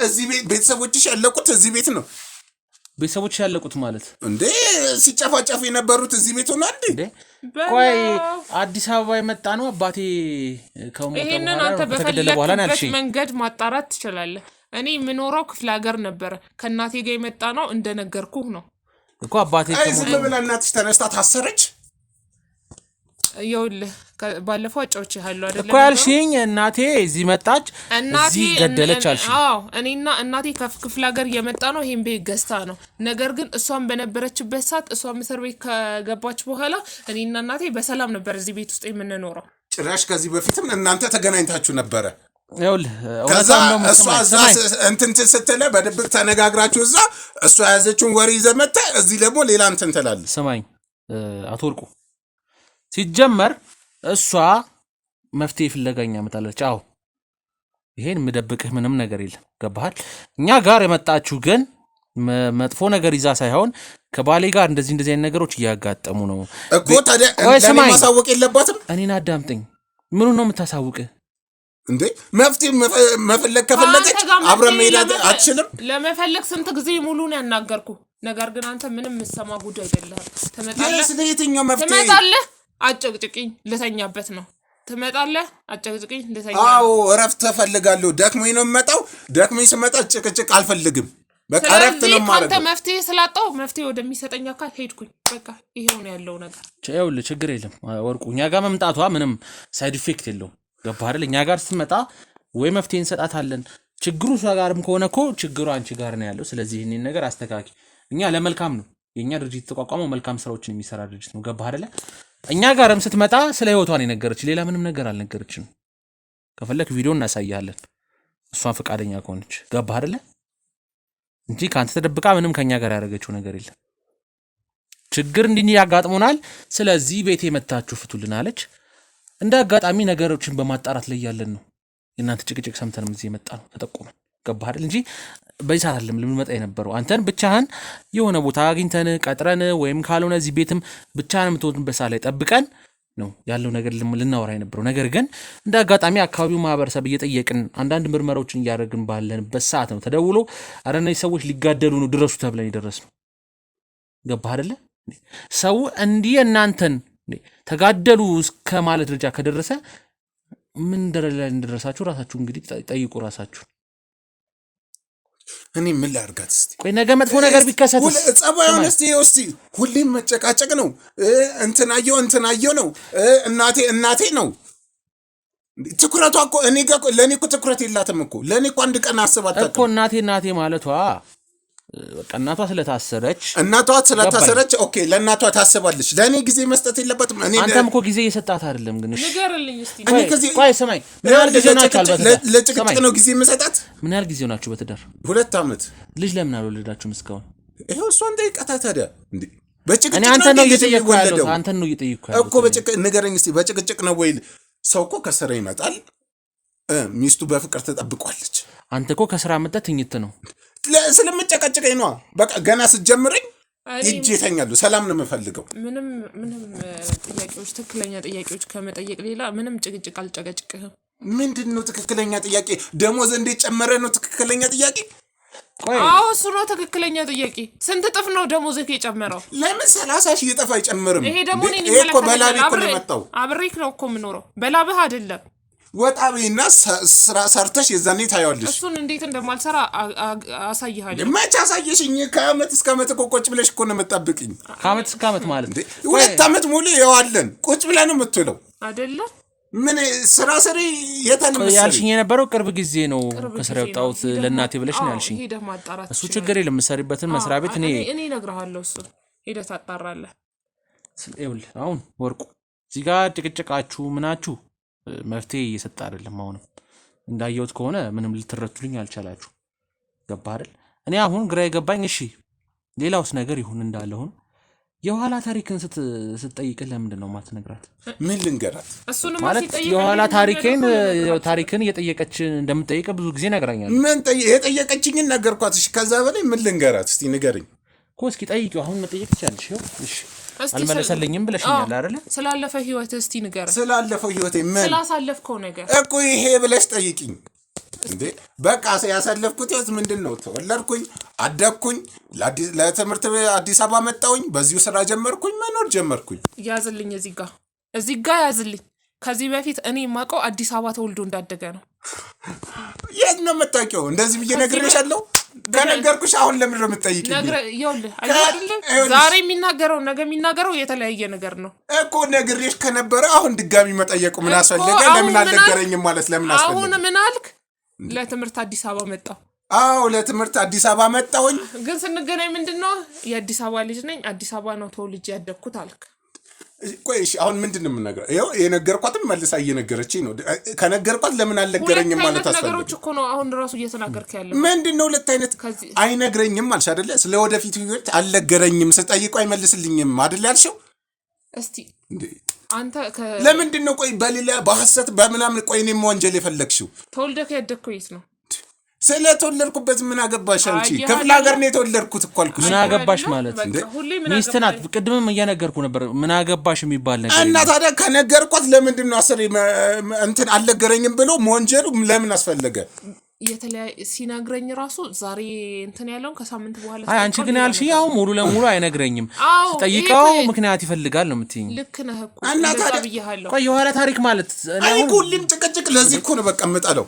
እዚህ ቤተሰቦችሽ ያለቁት እዚህ ቤት ነው። ቤተሰቦች ያለቁት ማለት እንዴ ሲጨፋጨፉ የነበሩት እዚህ ቤት ሆነ እንዴ? ቆይ አዲስ አበባ የመጣ ነው አባቴ ከተገደለ በኋላ ነው ያልሽኝ። መንገድ ማጣራት ትችላለህ። እኔ የምኖረው ክፍለ ሀገር ነበረ። ከእናቴ ጋር የመጣ ነው እንደነገርኩህ ነው እኮ አባቴ ዝም ብላ እናትሽ ተነስታ ታሰረች። ይኸውልህ ባለፈው አጫውቼሃለሁ አይደል እኮ ያልሽኝ። እናቴ እዚህ መጣች እዚህ ገደለች አልሽኝ። አዎ እኔና እናቴ ክፍለ ሀገር እየመጣ ነው ይሄን ቤት ገዝታ ነው። ነገር ግን እሷን በነበረችበት ሰዓት እሷን እስር ቤት ከገባች በኋላ እኔና እናቴ በሰላም ነበር እዚህ ቤት ውስጥ የምንኖረው። ጭራሽ ከዚህ በፊትም እናንተ ተገናኝታችሁ ነበረ? ይኸውልህ ከዛ እሷ እንትን ስትለ በድብቅ ተነጋግራችሁ እዛ እሷ የያዘችውን ወሬ ይዘህ መጥተህ እዚህ ደግሞ ሌላ እንትን ትላለህ። ስማኝ አቶ ወርቁ፣ ሲጀመር እሷ መፍትሄ ፍለጋኛ መጣለች። አዎ ይሄን የምደብቅህ ምንም ነገር የለም። ገባሃል? እኛ ጋር የመጣችሁ ግን መጥፎ ነገር ይዛ ሳይሆን ከባሌ ጋር እንደዚህ አይነት ነገሮች እያጋጠሙ ነው እኮ። ታዲያ ለኔ ማሳወቅ የለባትም? እኔን አዳምጠኝ። ምኑን ነው የምታሳውቅህ እንዴ? መፍትሄ መፈለግ ከፈለገች አብረን መሄድ አትችልም? ለመፈለግ ስንት ጊዜ ሙሉ ነው ያናገርኩ። ነገር ግን አንተ ምንም የምትሰማ ጉዳይ አይደለም። ትመጣለህ አጨቅጭቅኝ ልተኛበት ነው። ትመጣለህ አጨቅጭቅኝ ልተኛ። አዎ እረፍት እፈልጋለሁ። ደክሞኝ ነው የምመጣው። ደክሞኝ ስመጣ ጭቅጭቅ አልፈልግም። በቃ እረፍት ነው ማለት ነው። አንተ መፍትሄ ስላጣው መፍትሄ ወደሚሰጠኝ አካል ሄድኩኝ። በቃ ይሄው ነው ያለው ነገር። ይኸውልህ ችግር የለም ወርቁ፣ እኛ ጋር መምጣቷ ምንም ሳይድ ኢፌክት የለውም። ገባህ አይደል? እኛ ጋር ስትመጣ ወይ መፍትሄ እንሰጣታለን። ችግሩ እሷ ጋርም ከሆነ እኮ ችግሩ አንቺ ጋር ነው ያለው። ስለዚህ ይህንን ነገር አስተካኪ። እኛ ለመልካም ነው። የእኛ ድርጅት የተቋቋመው መልካም ስራዎችን የሚሰራ ድርጅት ነው። ገባህ አይደለ? እኛ ጋርም ስትመጣ ስለ ህይወቷን የነገረች ሌላ ምንም ነገር አልነገረችም። ከፈለክ ቪዲዮ እናሳያለን እሷን ፈቃደኛ ከሆነች። ገባህ አይደለ? እንጂ ካንተ ተደብቃ ምንም ከኛ ጋር ያደረገችው ነገር የለም። ችግር እንዲህ ያጋጥሞናል፣ ስለዚህ ቤቴ መታችሁ ፍቱልን አለች። እንደ አጋጣሚ ነገሮችን በማጣራት ላይ ያለን ነው እናንተ ጭቅጭቅ ሰምተንም እዚህ የመጣ ነው ተጠቆመን። ገባህ አይደል? እንጂ በዚህ ሰዓት አይደለም ልንመጣ የነበረው። አንተን ብቻህን የሆነ ቦታ አግኝተን ቀጥረን ወይም ካልሆነ እዚህ ቤትም ብቻህን የምትወጡበት ሰዓት ላይ ጠብቀን ነው ያለው ነገር ልናወራ የነበረው። ነገር ግን እንደ አጋጣሚ አካባቢው ማህበረሰብ እየጠየቅን አንዳንድ ምርመራዎችን እያደረግን ባለንበት ሰዓት ነው ተደውሎ አረ እነዚህ ሰዎች ሊጋደሉ ነው ድረሱ ተብለን የደረስነው። ገባህ አይደለ? ሰው እንዲህ እናንተን ተጋደሉ እስከ ማለት ደረጃ ከደረሰ ምን ደረጃ ላይ እንደደረሳችሁ ራሳችሁ እንግዲህ ጠይቁ ራሳችሁ። እኔ ምን ላድርጋት እስቲ? ቆይ ነገ መጥፎ ነገር ቢከሰትስ? ጸባዩን እስቲ ሁሌም መጨቃጨቅ ነው። እንትናየው ነው እናቴ ነው። ትኩረቷ እኮ እኔ ጋር ለኔ እኮ ትኩረት የላትም እኮ። ለኔ እኮ አንድ ቀን አስባት እኮ እናቴ ማለቷ በቃ እናቷ ስለታሰረች ኦኬ፣ ለእናቷ ታስባለች። ለእኔ ጊዜ መስጠት የለባትም። አንተም እኮ ጊዜ እየሰጣት አይደለም። ግን ንገርልኝ እስቲ። ቆይ ስማኝ፣ ምን ያህል ጊዜ ሆናችሁ ለጭቅጭቅ ነው ጊዜ የምሰጣት? ምን ያህል ጊዜ ሆናችሁ በትዳር? 2 ዓመት። ልጅ ለምን አልወለዳችሁም እስካሁን? ይሄው እሷን ጠይቀታ ታዲያ። እንዴ በጭቅጭቅ እኔ አንተን ነው እየጠየቅኩ ያለው እኮ። ንገረኝ እስቲ፣ በጭቅጭቅ ነው ወይ? ሰው እኮ ከስራ ይመጣል፣ ሚስቱ በፍቅር ትጠብቋለች። አንተ እኮ ከስራ መጣህ ትኝት ነው ስለምጨቀጭቀኝ ነው። በቃ ገና ስትጀምረኝ እጄ ተኛለሁ። ሰላም ነው የምፈልገው። ምንም ጥያቄዎች፣ ትክክለኛ ጥያቄዎች ከመጠየቅ ሌላ ምንም ጭቅጭቅ አልጨቀጭቅህም። ምንድነው ትክክለኛ ጥያቄ? ደሞዝ እንዴት ጨመረ ነው ትክክለኛ ጥያቄ? አዎ እሱ ነው ትክክለኛ ጥያቄ። ስንት እጥፍ ነው ደሞዝህ የጨመረው? ለምን 30,000 እጥፍ አይጨምርም? ይሄ ደግሞ እኔ እኮ በላቤ እኮ ነው የመጣው። አብሬክ ነው እኮ የምኖረው፣ በላብህ አይደለም። ወጣቤና ስራ ሰርተሽ የዛኔ ታያለሽ። እሱን እንዴት እንደማልሰራ አሳይሃለሁ። መቼ አሳየሽኝ? ከአመት እስከ አመት እኮ ቁጭ ብለሽ እኮ ነው የምትጠብቅኝ። ከአመት እስከ አመት ማለት 2 ዓመት ሙሉ ይዋለን ቁጭ ብለን ነው የምትውለው አይደለ? ምን ስራ ስሪ የተነመሰ ያልሽኝ የነበረው ቅርብ ጊዜ ነው ከስራ የወጣሁት ለእናቴ ብለሽ ነው ያልሽኝ። እሱ ችግር የለም የምትሰሪበትን መስሪያ ቤት እኔ እነግርሃለሁ። እሱ ሄደህ ታጣራለህ። ይኸውልህ አሁን ወርቁ እዚህ ጋር ጭቅጭቃችሁ ምናችሁ መፍትሄ እየሰጠ አይደለም። አሁንም እንዳየሁት ከሆነ ምንም ልትረቱልኝ አልቻላችሁ። ገባህ አይደል? እኔ አሁን ግራ የገባኝ እሺ ሌላውስ ነገር ይሁን እንዳለ ሆኖ የኋላ ታሪክን ስትጠይቅህ ለምንድን ነው ማትነግራት? ምን ልንገራት? ማለት የኋላ ታሪክን እየጠየቀች እንደምትጠይቅ ብዙ ጊዜ ነግራኛለች። ምን የጠየቀችኝን ነገርኳት። እሺ ከዛ በላይ ምን ልንገራት? እስቲ ንገረኝ እኮ። እስኪ ጠይቂው። አሁን መጠየቅ ትችያለሽ። እሺ አልመለሰልኝም ብለሽኛል አይደለ? ስላለፈ ህይወት እስቲ ንገረኝ። ስላለፈው ህይወት ምን ስላሳለፍከው ነገር እኮ ይሄ ብለሽ ጠይቂኝ። እንዴ በቃ ያሳለፍኩት ህይወት ምንድነው? ተወለድኩኝ፣ አደግኩኝ፣ ለትምህርት አዲስ አበባ መጣሁኝ፣ በዚሁ ስራ ጀመርኩኝ፣ መኖር ጀመርኩኝ። ያዝልኝ፣ እዚህ ጋር ያዝልኝ። ከዚህ በፊት እኔ የማውቀው አዲስ አበባ ተወልዶ እንዳደገ ነው። የት ነው የምታውቂው? እንደዚህ ብዬ ነግሬሻለሁ። ከነገርኩሽ አሁን ለምን ነው የምትጠይቂኝ? ይኸውልህ ዛሬ የሚናገረው ነገ የሚናገረው የተለያየ ነገር ነው እኮ። ነግሬሽ ከነበረ አሁን ድጋሚ መጠየቁ ምን አስፈለገ? ለምን አልነገረኝም ማለት ለምን አስፈለገ? አሁን ምን አልክ? ለትምህርት አዲስ አበባ መጣሁ። አዎ ለትምህርት አዲስ አበባ መጣሁኝ። ግን ስንገናኝ ምንድነው የአዲስ አበባ ልጅ ነኝ፣ አዲስ አበባ ነው ተወልጄ ያደግኩት አልክ። ቆይ እሺ አሁን ምንድነው የምነግረው? ይኸው የነገርኳትም መልሳ እየነገረችኝ ነው። ከነገርኳት ለምን አልነገረኝም ማለት አስፈልግ ነገሮች እኮ ነው አሁን ራሱ እየተናገርክ ያለው። ምንድነው ሁለት አይነት አይነግረኝም አልሽ አይደለ? ስለወደፊት ህይወት አልነገረኝም፣ ስጠይቀው አይመልስልኝም አይደል ያልሽው? እስቲ አንተ ለምንድን ነው ቆይ በሌላ በሐሰት በምናምን ቆይ እኔም ወንጀል የፈለግሽው? ተወልደህ ያደግከው የት ነው? ስለተወለድኩበት ምን አገባሽ አንቺ? ክፍለ ሀገር ነው የተወለድኩት እኮ አልኩሽ። ምን አገባሽ ማለት ሚስት ናት። ቅድምም እየነገርኩ ነበር ምን አገባሽ የሚባል ነገር እና ታዲያ ከነገርኳት ለምንድን ነው አስር እንትን አልነገረኝም ብሎ ወንጀሉ ለምን አስፈለገ? ሲነግረኝ ራሱ ዛሬ እንትን ያለውን ከሳምንት በኋላ አንቺ ግን ያልሽ ያው ሙሉ ለሙሉ አይነግረኝም፣ ጠይቀው ምክንያት ይፈልጋል ነው የምትይኝ። ልክ ነህ እኮ እና ታዲያ ቆይ የኋላ ታሪክ ማለት እኔ ሁሌም ጭቅጭቅ ለዚህ እኮ ነው በቃ የምጠለው።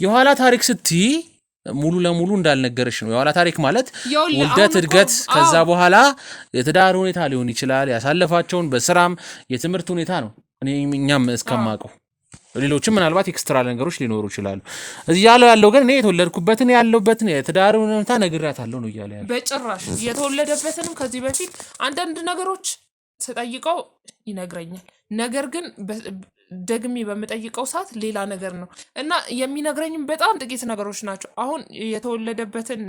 የኋላ ታሪክ ስትይ ሙሉ ለሙሉ እንዳልነገርሽ ነው። የኋላ ታሪክ ማለት ውልደት፣ እድገት፣ ከዛ በኋላ የትዳር ሁኔታ ሊሆን ይችላል፣ ያሳለፋቸውን በስራም የትምህርት ሁኔታ ነው። እኛም እስከማውቀው ሌሎችም ምናልባት ኤክስትራ ነገሮች ሊኖሩ ይችላሉ። እዚህ ያለው ግን እኔ የተወለድኩበትን ያለውበትን የትዳር ሁኔታ ነግራታለሁ ነው እያለ ያለው። በጭራሽ የተወለደበትንም ከዚህ በፊት አንዳንድ ነገሮች ተጠይቀው ይነግረኛል። ነገር ግን ደግሜ በምጠይቀው ሰዓት ሌላ ነገር ነው እና የሚነግረኝም በጣም ጥቂት ነገሮች ናቸው። አሁን የተወለደበትን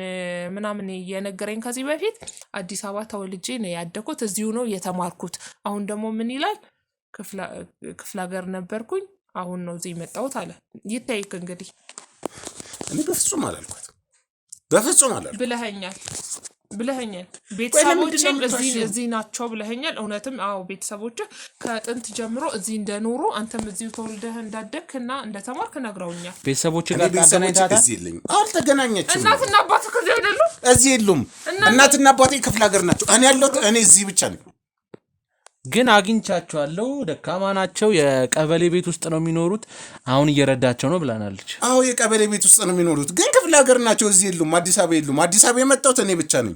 ምናምን የነገረኝ ከዚህ በፊት አዲስ አበባ ተወልጄ ነው ያደኩት፣ እዚሁ ነው የተማርኩት። አሁን ደግሞ ምን ይላል ክፍለ ሀገር ነበርኩኝ አሁን ነው እዚህ መጣሁት አለ። ይታይክ እንግዲህ እኔ በፍጹም አላልኳት፣ በፍጹም አላልኳት ብለኸኛል። ቤተሰቦችም እዚህ ናቸው ብለኸኛል። እውነትም አዎ ቤተሰቦች ከጥንት ጀምሮ እዚህ እንደኖሩ አንተም እዚሁ ተወልደህ እንዳደግክ እና እንደተማርክ ነግረውኛል። ቤተሰቦች ጋር ተገናኝታታ አልተገናኘችም። እናትና አባትህ ከዚህ አይደሉ? እዚህ የሉም። እናትና አባቴ ክፍለ ሀገር ናቸው። እኔ ያለሁት እኔ እዚህ ብቻ ነኝ። ግን አግኝቻቸዋለሁ። ደካማ ናቸው። የቀበሌ ቤት ውስጥ ነው የሚኖሩት። አሁን እየረዳቸው ነው ብላናለች። አዎ የቀበሌ ቤት ውስጥ ነው የሚኖሩት፣ ግን ክፍለ ሀገር ናቸው። እዚህ የሉም። አዲስ አበባ የሉም። አዲስ አበባ የመጣሁት እኔ ብቻ ነኝ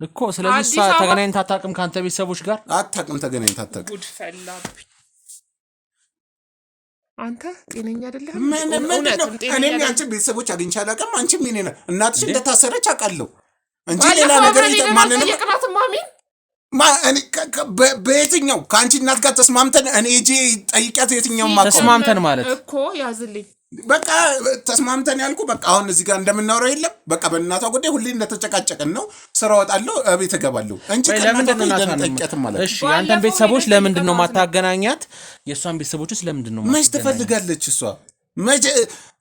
እኮ። ስለዚህ ተገናኝታ አታውቅም ከአንተ ቤተሰቦች ጋር? አታውቅም፣ ተገናኝታ አታውቅም። ጉድ ፈላብኝ። አንተ ጤነኛ አይደለህ። እኔም ያንቺን ቤተሰቦች አግኝቼ አላውቅም። አንቺም የእኔ እናትሽ እንደታሰረች አውቃለሁ እንጂ ሌላ ነገር ማንንም በየትኛው ከአንቺ እናት ጋር ተስማምተን እኔ እጄ ጠይቂያት የትኛው ተስማምተን ማለት እኮ ያዝልኝ። በቃ ተስማምተን ያልኩ በቃ አሁን እዚህ ጋር እንደምናወራው የለም። በቃ በእናቷ ጉዳይ ሁሌ እንደተጨቃጨቅን ነው። ስራ ወጣለሁ፣ እቤት እገባለሁ እንጂ ለምንድን ነው ጠይቂያት ማለት? እሺ የአንተን ቤተሰቦች ለምንድን ነው ማታገናኛት? የእሷን ቤተሰቦችስ ለምንድን ነው? መች ትፈልጋለች እሷ? መች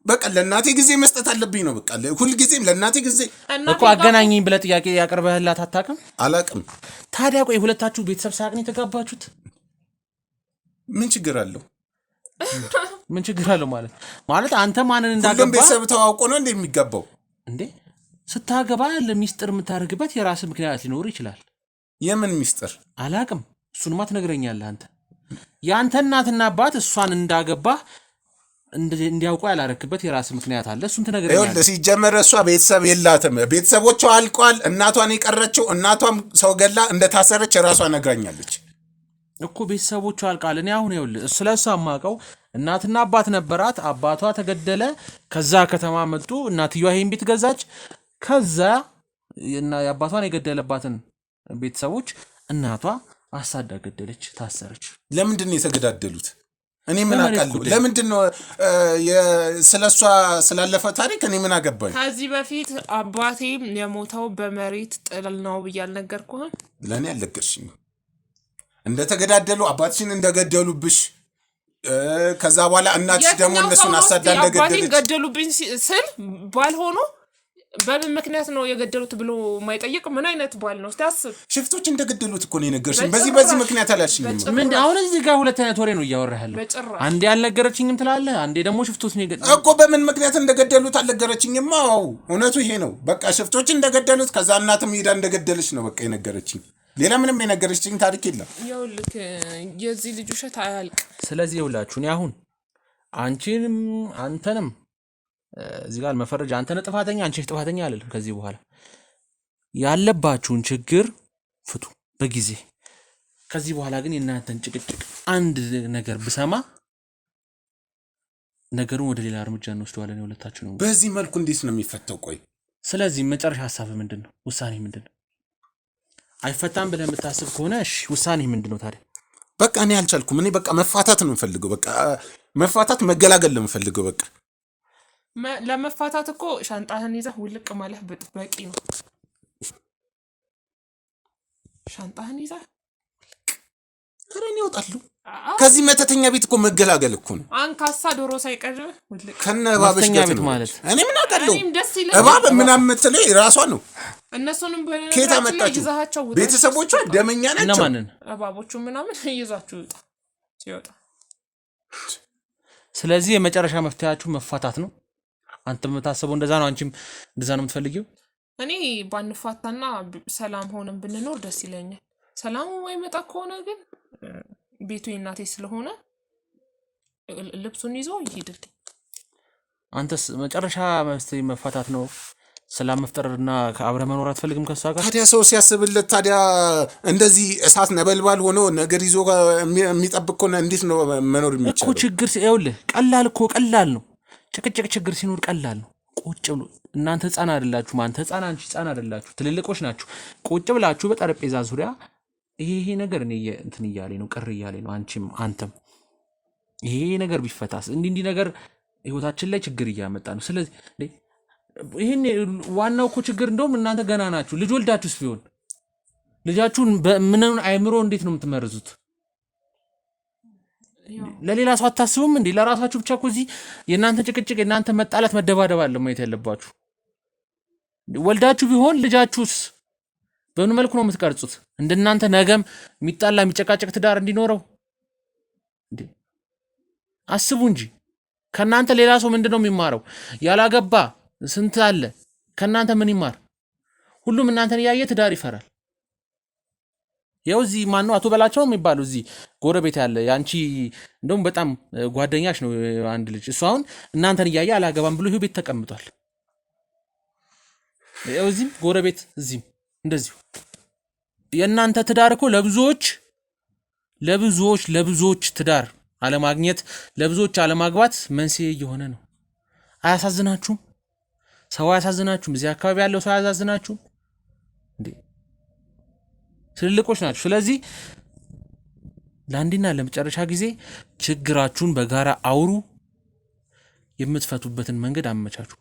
በቃ ለእናቴ ጊዜ መስጠት አለብኝ ነው። በቃ ሁልጊዜም ለእናቴ ጊዜ እኮ አገናኘኝ ብለህ ጥያቄ ያቀርበህላት አታውቅም? አላውቅም። ታዲያ ቆይ ሁለታችሁ ቤተሰብ ሳያውቅ ነው የተጋባችሁት? ምን ችግር አለው? ምን ችግር አለው ማለት አንተ ማንን እንዳገባ ሁሉም ቤተሰብ ተዋውቆ ነው እንደ የሚጋባው እንዴ? ስታገባ ለሚስጥር የምታደርግበት የራስህ ምክንያት ሊኖር ይችላል። የምን ሚስጥር? አላውቅም። እሱንማ ትነግረኛለህ አንተ። የአንተ እናትና አባት እሷን እንዳገባህ እንዲያውቁ ያላረክበት የራስ ምክንያት አለ። እሱን ትነግረኛለህ። ሲጀመር እሷ ቤተሰብ የላትም። ቤተሰቦቿ አልቋል። እናቷን የቀረችው እናቷም ሰው ገላ እንደታሰረች ራሷ ነግራኛለች እኮ። ቤተሰቦቿ አልቋል። እኔ አሁን ይኸውልህ ስለሷ የማውቀው እናትና አባት ነበራት። አባቷ ተገደለ። ከዛ ከተማ መጡ። እናትየዋ ይሄን ቤት ገዛች። ከዛ የአባቷን የገደለባትን ቤተሰቦች እናቷ አሳዳ ገደለች፣ ታሰረች። ለምንድን ነው የተገዳደሉት? እኔ ምን አውቃለሁ? ለምንድን ነው ስለሷ ስላለፈ ታሪክ እኔ ምን አገባኝ? ከዚህ በፊት አባቴ የሞተው በመሬት ጥል ነው ብዬ አልነገርኩህም? ለእኔ አልነገርሽኝ። እንደተገዳደሉ አባትሽን እንደገደሉብሽ፣ ከዛ በኋላ እናትሽ ደግሞ እነሱን አሳዳ እንደገደለች። አባቴን ገደሉብኝ ስል ባል ሆኖ በምን ምክንያት ነው የገደሉት ብሎ ማይጠይቅ ምን አይነት ባል ነው? ታስብ። ሽፍቶች እንደገደሉት እኮ ነው የነገርሽኝ። በዚህ ምክንያት አላልሽኝም። ምን አሁን እዚህ ጋር ሁለት አይነት ወሬ ነው እያወራህ ያለው። አንዴ አልነገረችኝም ትላለህ፣ አንዴ ደግሞ ሽፍቶች ነው የገደሉት እኮ። በምን ምክንያት እንደገደሉት አልነገረችኝም። አዎ እውነቱ ይሄ ነው። በቃ ሽፍቶች እንደገደሉት፣ ከዛ እናትም ሄዳ እንደገደለች ነው በቃ የነገረችኝ። ሌላ ምንም የነገረችኝ ታሪክ የለም። ይኸውልህ የዚህ ልጅ ውሸት አያልቅ። ስለዚህ ይኸውላችሁ እኔ አሁን አንቺንም አንተንም እዚህ ጋር መፈረጃ አንተ ነህ ጥፋተኛ አንቺ ነህ ጥፋተኛ አይደለም። ከዚህ በኋላ ያለባችሁን ችግር ፍቱ በጊዜ። ከዚህ በኋላ ግን የእናንተን ጭቅጭቅ አንድ ነገር ብሰማ ነገሩን ወደ ሌላ እርምጃ እንወስደዋለን የሁለታችሁ ነው። በዚህ መልኩ እንዴት ነው የሚፈታው? ቆይ ስለዚህ መጨረሻ ሐሳብ ምንድነው? ውሳኔ ምንድነው? አይፈታም ብለህ የምታስብ ከሆነ እሺ ውሳኔ ምንድነው ታዲያ? በቃ እኔ አልቻልኩም። እኔ በቃ መፋታት ነው የምፈልገው። በቃ መፋታት መገላገል ነው የምፈልገው። በቃ ለመፋታት እኮ ሻንጣህን ይዘህ ውልቅ ማለት በቂ ነው። ሻንጣህን ይዘህ ኧረ እኔ እወጣለሁ ከዚህ መተተኛ ቤት እኮ መገላገል እኮ ነው። አንካሳ ዶሮ ሳይቀርብ ውልቅ ከነ እባብሽ ቤት ማለት እኔ ምን አውቃለሁ? እባብ ምናምን የምትለው ራሷ ነው። እነሱንም ከየት አመጣችሁ? ቤተሰቦቿ ደመኛ ናቸው። እባቦቹ ምናምን ይዛችሁ ሲወጣ። ስለዚህ የመጨረሻ መፍትሄያችሁ መፋታት ነው። አንተ የምታስበው እንደዛ ነው፣ አንቺም እንደዛ ነው የምትፈልጊው? እኔ ባንፋታና ሰላም ሆነን ብንኖር ደስ ይለኛል። ሰላሙ የማይመጣ ከሆነ ግን ቤቱ የእናቴ ስለሆነ ልብሱን ይዞ ይሄድልኝ። አንተስ መጨረሻ መፍትሄ መፋታት ነው? ሰላም መፍጠርና ከአብረ መኖር አትፈልግም ከሷ ጋር? ታዲያ ሰው ሲያስብለት ታዲያ እንደዚህ እሳት ነበልባል ሆኖ ነገር ይዞ የሚጠብቅ ከሆነ እንዴት ነው መኖር የሚቻለው? እኮ ችግር ይኸውልህ፣ ቀላል ነው። ጭቅጭቅ ችግር ሲኖር ቀላል ነው። ቁጭ ብሎ እናንተ ህፃን አይደላችሁ፣ አንተ ህፃን አንቺ ህፃን አይደላችሁ፣ ትልልቆች ናችሁ። ቁጭ ብላችሁ በጠረጴዛ ዙሪያ ይሄ ነገር እኔ እንትን እያለኝ ነው፣ ቅር እያለኝ ነው፣ አንቺም አንተም ይሄ ነገር ቢፈታስ እንዲህ ነገር ህይወታችን ላይ ችግር እያመጣ ነው። ስለዚህ ይሄን ዋናው እኮ ችግር እንደውም እናንተ ገና ናችሁ። ልጅ ወልዳችሁስ ቢሆን ልጃችሁን በምን አይምሮ እንዴት ነው የምትመርዙት? ለሌላ ሰው አታስቡም እንዴ? ለራሳችሁ ብቻ እኮ እዚህ የእናንተ ጭቅጭቅ የእናንተ መጣላት መደባደብ አለ ማየት ያለባችሁ። ወልዳችሁ ቢሆን ልጃችሁስ በምን መልኩ ነው የምትቀርጹት? እንደናንተ ነገም የሚጣላ የሚጨቃጨቅ ትዳር እንዲኖረው እንዴ? አስቡ እንጂ ከናንተ ሌላ ሰው ምንድነው የሚማረው? ያላገባ ስንት አለ። ከናንተ ምን ይማር? ሁሉም እናንተን ያየ ትዳር ይፈራል። ያው እዚህ ማን ነው አቶ በላቸው የሚባለው እዚህ ጎረቤት ያለ ያንቺ እንደውም በጣም ጓደኛሽ ነው አንድ ልጅ። እሱ አሁን እናንተን እያየ አላገባም ብሎ ይሄ ቤት ተቀምጧል። ያው እዚህም ጎረቤት እዚህም እንደዚሁ የእናንተ ትዳር እኮ ለብዙዎች ትዳር አለማግኘት ለብዙዎች አለማግባት መንስኤ እየሆነ ነው። አያሳዝናችሁም? ሰው አያሳዝናችሁም? እዚህ አካባቢ ያለው ሰው አያሳዝናችሁም እንዴ? ትልልቆች ናችሁ። ስለዚህ ለአንዴና ለመጨረሻ ጊዜ ችግራችሁን በጋራ አውሩ። የምትፈቱበትን መንገድ አመቻቹ።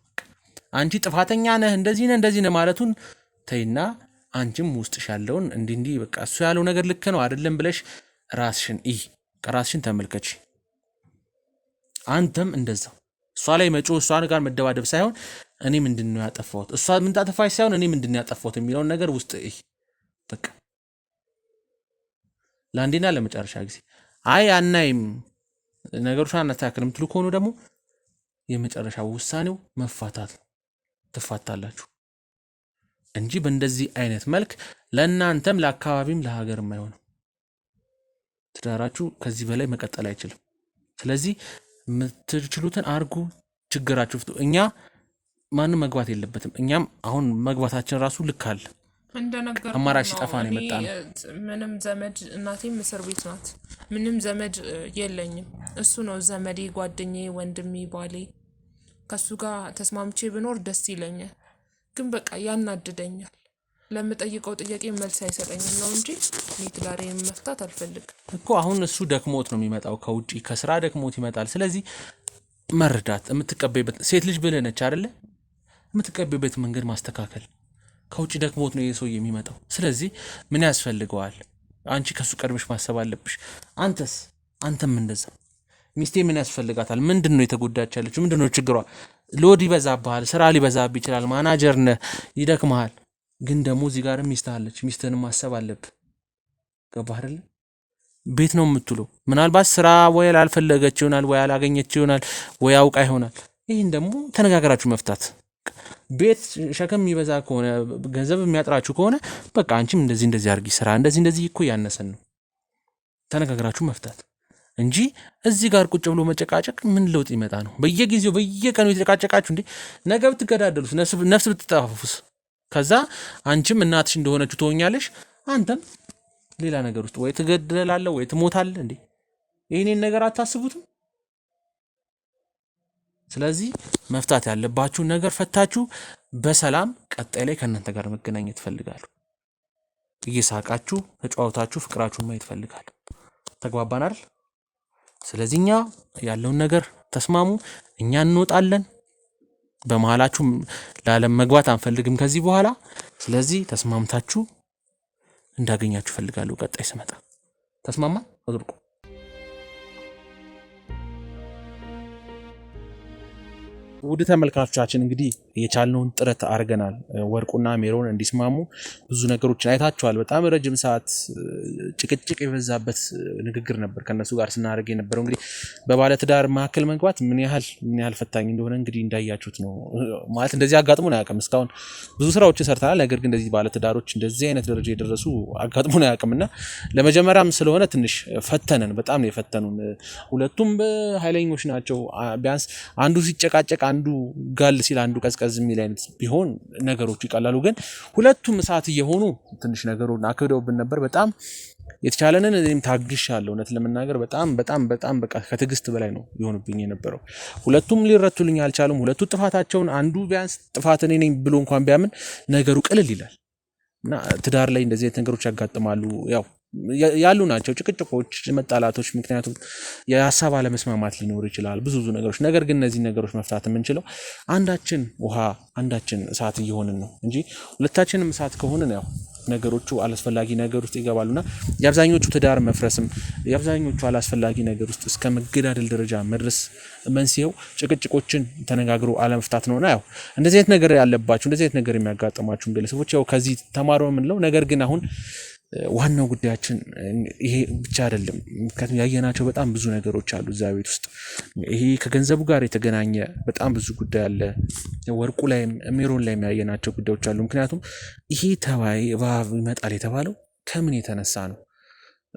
አንቺ ጥፋተኛ ነህ እንደዚህ ነህ ማለቱን ተይና አንቺም ውስጥሽ ያለውን እንዲህ በቃ እሱ ያለው ነገር ልክ ነው አይደለም ብለሽ ራስሽን ተመልከች። አንተም እንደዛው እሷ ላይ መጮህ እሷ ጋር መደባደብ ሳይሆን እኔ ምንድነው ያጠፋሁት፣ እሷ ምን ታጠፋች ሳይሆን እኔ ምንድነው ያጠፋሁት የሚለውን ነገር ውስጥ በቃ ለአንዴና ለመጨረሻ ጊዜ አናይም ነገሮችን አናስተካክልም የምትሉ ከሆኑ ደግሞ የመጨረሻ ውሳኔው መፋታት ነው። ትፋታላችሁ እንጂ በእንደዚህ አይነት መልክ ለእናንተም ለአካባቢም ለሀገርም አይሆንም። ትዳራችሁ ከዚህ በላይ መቀጠል አይችልም። ስለዚህ የምትችሉትን አርጉ፣ ችግራችሁ ፍቱ። እኛ ማንም መግባት የለበትም። እኛም አሁን መግባታችን ራሱ ልክ አለ። እንደነገርኩህ አማራጭ ሲጠፋ ነው የመጣ ነው። ምንም ዘመድ እናቴም እስር ቤት ናት። ምንም ዘመድ የለኝም። እሱ ነው ዘመዴ፣ ጓደኛዬ፣ ወንድሜ፣ ባሌ። ከሱ ጋር ተስማምቼ ብኖር ደስ ይለኛል። ግን በቃ ያናድደኛል። ለምጠይቀው ጥያቄ መልስ አይሰጠኝም ነው እንጂ እኔ ትዳሬን መፍታት አልፈልግም እኮ። አሁን እሱ ደክሞት ነው የሚመጣው ከውጪ ከስራ ደክሞት ይመጣል። ስለዚህ መረዳት የምትቀበይበት ሴት ልጅ ብልህ ነች አይደለ? የምትቀበይበት መንገድ ማስተካከል። ከውጪ ደክሞት ነው የሰው የሚመጣው። ስለዚህ ምን ያስፈልገዋል? አንቺ ከሱ ቀድመሽ ማሰብ አለብሽ። አንተም እንደዛ። ሚስቴ ምን ያስፈልጋታል? ምንድነው የተጎዳች ያለችው? ምንድነው ችግሯ? ሎድ ይበዛብሃል፣ ስራ ሊበዛብህ ይችላል፣ ማናጀር ነህ፣ ይደክመሃል። ግን ደግሞ እዚህ ጋር ሚስት አለች። ሚስትህን ማሰብ አለብህ። ገባህ አይደለ? ቤት ነው የምትውለው። ምናልባት ስራ ወይ አልፈለገች ይሆናል፣ ወይ አላገኘች ይሆናል፣ ወይ አውቃ ይሆናል። ይህን ደግሞ ተነጋገራችሁ መፍታት። ቤት ሸክም የሚበዛ ከሆነ ገንዘብ የሚያጥራችሁ ከሆነ በቃ አንቺም እንደዚህ አድርጊ፣ ስራ እንደዚህ እኮ ያነሰን ነው። ተነጋገራችሁ መፍታት እንጂ እዚህ ጋር ቁጭ ብሎ መጨቃጨቅ ምን ለውጥ ይመጣ ነው? በየጊዜው በየቀኑ የተጨቃጨቃችሁ እንዴ ነገ ብትገዳደሉስ? ነፍስ ብትጠፋፉስ? ከዛ አንቺም እናትሽ እንደሆነች ትሆኛለሽ፣ አንተም ሌላ ነገር ውስጥ ወይ ትገደላለህ ወይ ትሞታለህ። እንዴ ይሄንን ነገር አታስቡትም? ስለዚህ መፍታት ያለባችሁ ነገር ፈታችሁ በሰላም ቀጣይ ላይ ከእናንተ ጋር መገናኘት ፈልጋለሁ። እየሳቃችሁ ተጫዋታችሁ ፍቅራችሁን ማየት ፈልጋለሁ። ተግባባን አይደል? ስለዚህ እኛ ያለውን ነገር ተስማሙ፣ እኛ እንወጣለን። በመሃላችሁ ለዓለም መግባት አንፈልግም ከዚህ በኋላ። ስለዚህ ተስማምታችሁ እንዳገኛችሁ ፈልጋለሁ። ቀጣይ ስመጣ ተስማማ አድርቁ። ውድ ተመልካቾቻችን እንግዲህ የቻልነውን ጥረት አድርገናል። ወርቁና ሜሮን እንዲስማሙ ብዙ ነገሮችን አይታችኋል። በጣም ረጅም ሰዓት ጭቅጭቅ የበዛበት ንግግር ነበር ከነሱ ጋር ስናደርግ የነበረው። እንግዲህ በባለትዳር መካከል መግባት ምን ያህል ፈታኝ እንደሆነ እንግዲህ እንዳያችሁት ነው። ማለት እንደዚህ አጋጥሞን አያውቅም። እስካሁን ብዙ ስራዎችን ሰርተናል። ነገር ግን እንደዚህ ባለትዳሮች እንደዚህ አይነት ደረጃ የደረሱ አጋጥሞን አያውቅምና ለመጀመሪያም ስለሆነ ትንሽ ፈተነን። በጣም ነው የፈተኑን። ሁለቱም ኃይለኞች ናቸው። ቢያንስ አንዱ ሲጨቃጨቅ አንዱ ጋል ሲል አንዱ ቀዝቀዝ የሚል አይነት ቢሆን ነገሮቹ ይቀላሉ። ግን ሁለቱም እሳት እየሆኑ ትንሽ ነገሩን አክብደውብን ነበር። በጣም የተቻለንን እኔም ታግሻለሁ። እውነት ለመናገር በጣም በቃ ከትዕግስት በላይ ነው ይሆንብኝ የነበረው። ሁለቱም ሊረቱልኝ አልቻሉም። ሁለቱ ጥፋታቸውን አንዱ ቢያንስ ጥፋት እኔ ነኝ ብሎ እንኳን ቢያምን ነገሩ ቅልል ይላል እና ትዳር ላይ እንደዚህ አይነት ነገሮች ያጋጥማሉ። ያው ያሉ ናቸው ጭቅጭቆች፣ መጣላቶች። ምክንያቱም የሀሳብ አለመስማማት ሊኖር ይችላል፣ ብዙ ነገሮች። ነገር ግን እነዚህ ነገሮች መፍታት የምንችለው አንዳችን ውሃ አንዳችን እሳት እየሆንን ነው እንጂ ሁለታችንም እሳት ከሆንን ያው ነገሮቹ አላስፈላጊ ነገር ውስጥ ይገባሉና የአብዛኞቹ ትዳር መፍረስም የአብዛኞቹ አላስፈላጊ ነገር ውስጥ እስከ መገዳደል ደረጃ መድረስ መንስኤው ጭቅጭቆችን ተነጋግሮ አለመፍታት ነውና ያው እንደዚህ አይነት ነገር ያለባችሁ እንደዚህ አይነት ነገር የሚያጋጥማችሁ ግለሰቦች ያው ከዚህ ተማሩ የምንለው ነገር ግን አሁን ዋናው ጉዳያችን ይሄ ብቻ አይደለም። ምክንያቱም ያየናቸው በጣም ብዙ ነገሮች አሉ እዛ ቤት ውስጥ። ይሄ ከገንዘቡ ጋር የተገናኘ በጣም ብዙ ጉዳይ አለ። ወርቁ ላይ ሜሮን ላይ ያየናቸው ጉዳዮች አሉ። ምክንያቱም ይሄ ተባይ እባብ ይመጣል የተባለው ከምን የተነሳ ነው?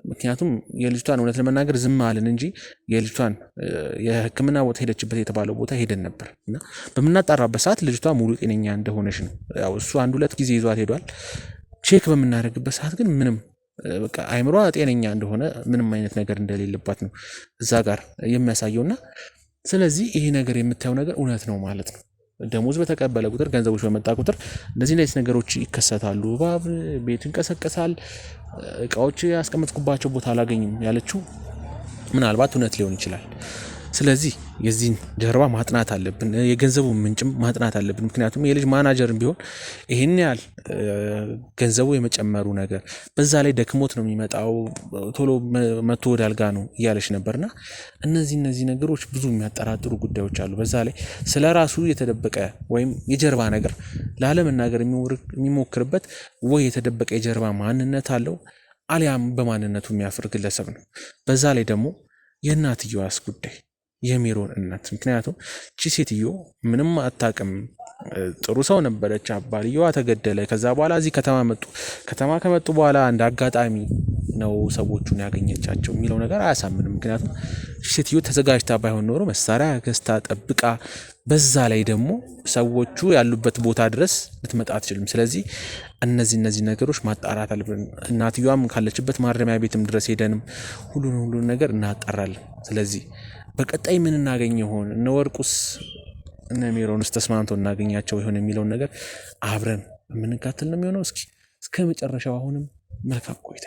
ምክንያቱም የልጅቷን እውነት ለመናገር ዝም አልን እንጂ የልጅቷን የሕክምና ቦታ ሄደችበት የተባለው ቦታ ሄደን ነበር እና በምናጣራበት ሰዓት ልጅቷ ሙሉ ጤነኛ እንደሆነች ነው። ያው እሱ 1-2 ጊዜ ይዟት ሄዷል። ቼክ በምናደርግበት ሰዓት ግን ምንም በቃ አይምሯ ጤነኛ እንደሆነ ምንም አይነት ነገር እንደሌለባት ነው እዛ ጋር የሚያሳየውና ስለዚህ ይሄ ነገር የምታየው ነገር እውነት ነው ማለት ነው። ደሞዝ በተቀበለ ቁጥር ገንዘቦች በመጣ ቁጥር እንደዚህ አይነት ነገሮች ይከሰታሉ። እባብ ቤት ይንቀሰቀሳል። እቃዎች ያስቀመጥኩባቸው ቦታ አላገኝም ያለችው ምናልባት እውነት ሊሆን ይችላል። ስለዚህ የዚህን ጀርባ ማጥናት አለብን፣ የገንዘቡ ምንጭም ማጥናት አለብን። ምክንያቱም የልጅ ማናጀርም ቢሆን ይሄን ያህል ገንዘቡ የመጨመሩ ነገር በዛ ላይ ደክሞት ነው የሚመጣው፣ ቶሎ መቶ ወደ አልጋ ነው እያለች ነበርና እነዚህ ነገሮች ብዙ የሚያጠራጥሩ ጉዳዮች አሉ። በዛ ላይ ስለ ራሱ የተደበቀ ወይም የጀርባ ነገር ላለመናገር የሚሞክርበት ወይ የተደበቀ የጀርባ ማንነት አለው አሊያም በማንነቱ የሚያፍር ግለሰብ ነው። በዛ ላይ ደግሞ የእናትየዋስ ጉዳይ የሜሮን እናት። ምክንያቱም እቺ ሴትዮ ምንም አታውቅም፣ ጥሩ ሰው ነበረች፣ አባልየዋ ተገደለ፣ ከዛ በኋላ እዚህ ከተማ ከመጡ በኋላ እንደ አጋጣሚ ነው ሰዎቹን ያገኘቻቸው የሚለው ነገር አያሳምንም። ምክንያቱም ሴትዮ ተዘጋጅታ ባይሆን ኖሮ መሳሪያ ገዝታ ጠብቃ፣ በዛ ላይ ደግሞ ሰዎቹ ያሉበት ቦታ ድረስ ልትመጣ አትችልም። ስለዚህ እነዚህ ነገሮች ማጣራት አለብን። እናትየዋም ካለችበት ማረሚያ ቤትም ድረስ ሄደንም ሁሉን ነገር እናጣራለን። ስለዚህ በቀጣይ ምን እናገኝ ይሆን? እነ ወርቁስ እነ ሜሮንስ ተስማምተው እናገኛቸው ይሆን የሚለውን ነገር አብረን የምንካተል ነው የሚሆነው። እስከ መጨረሻው አሁንም መልካም ቆይታ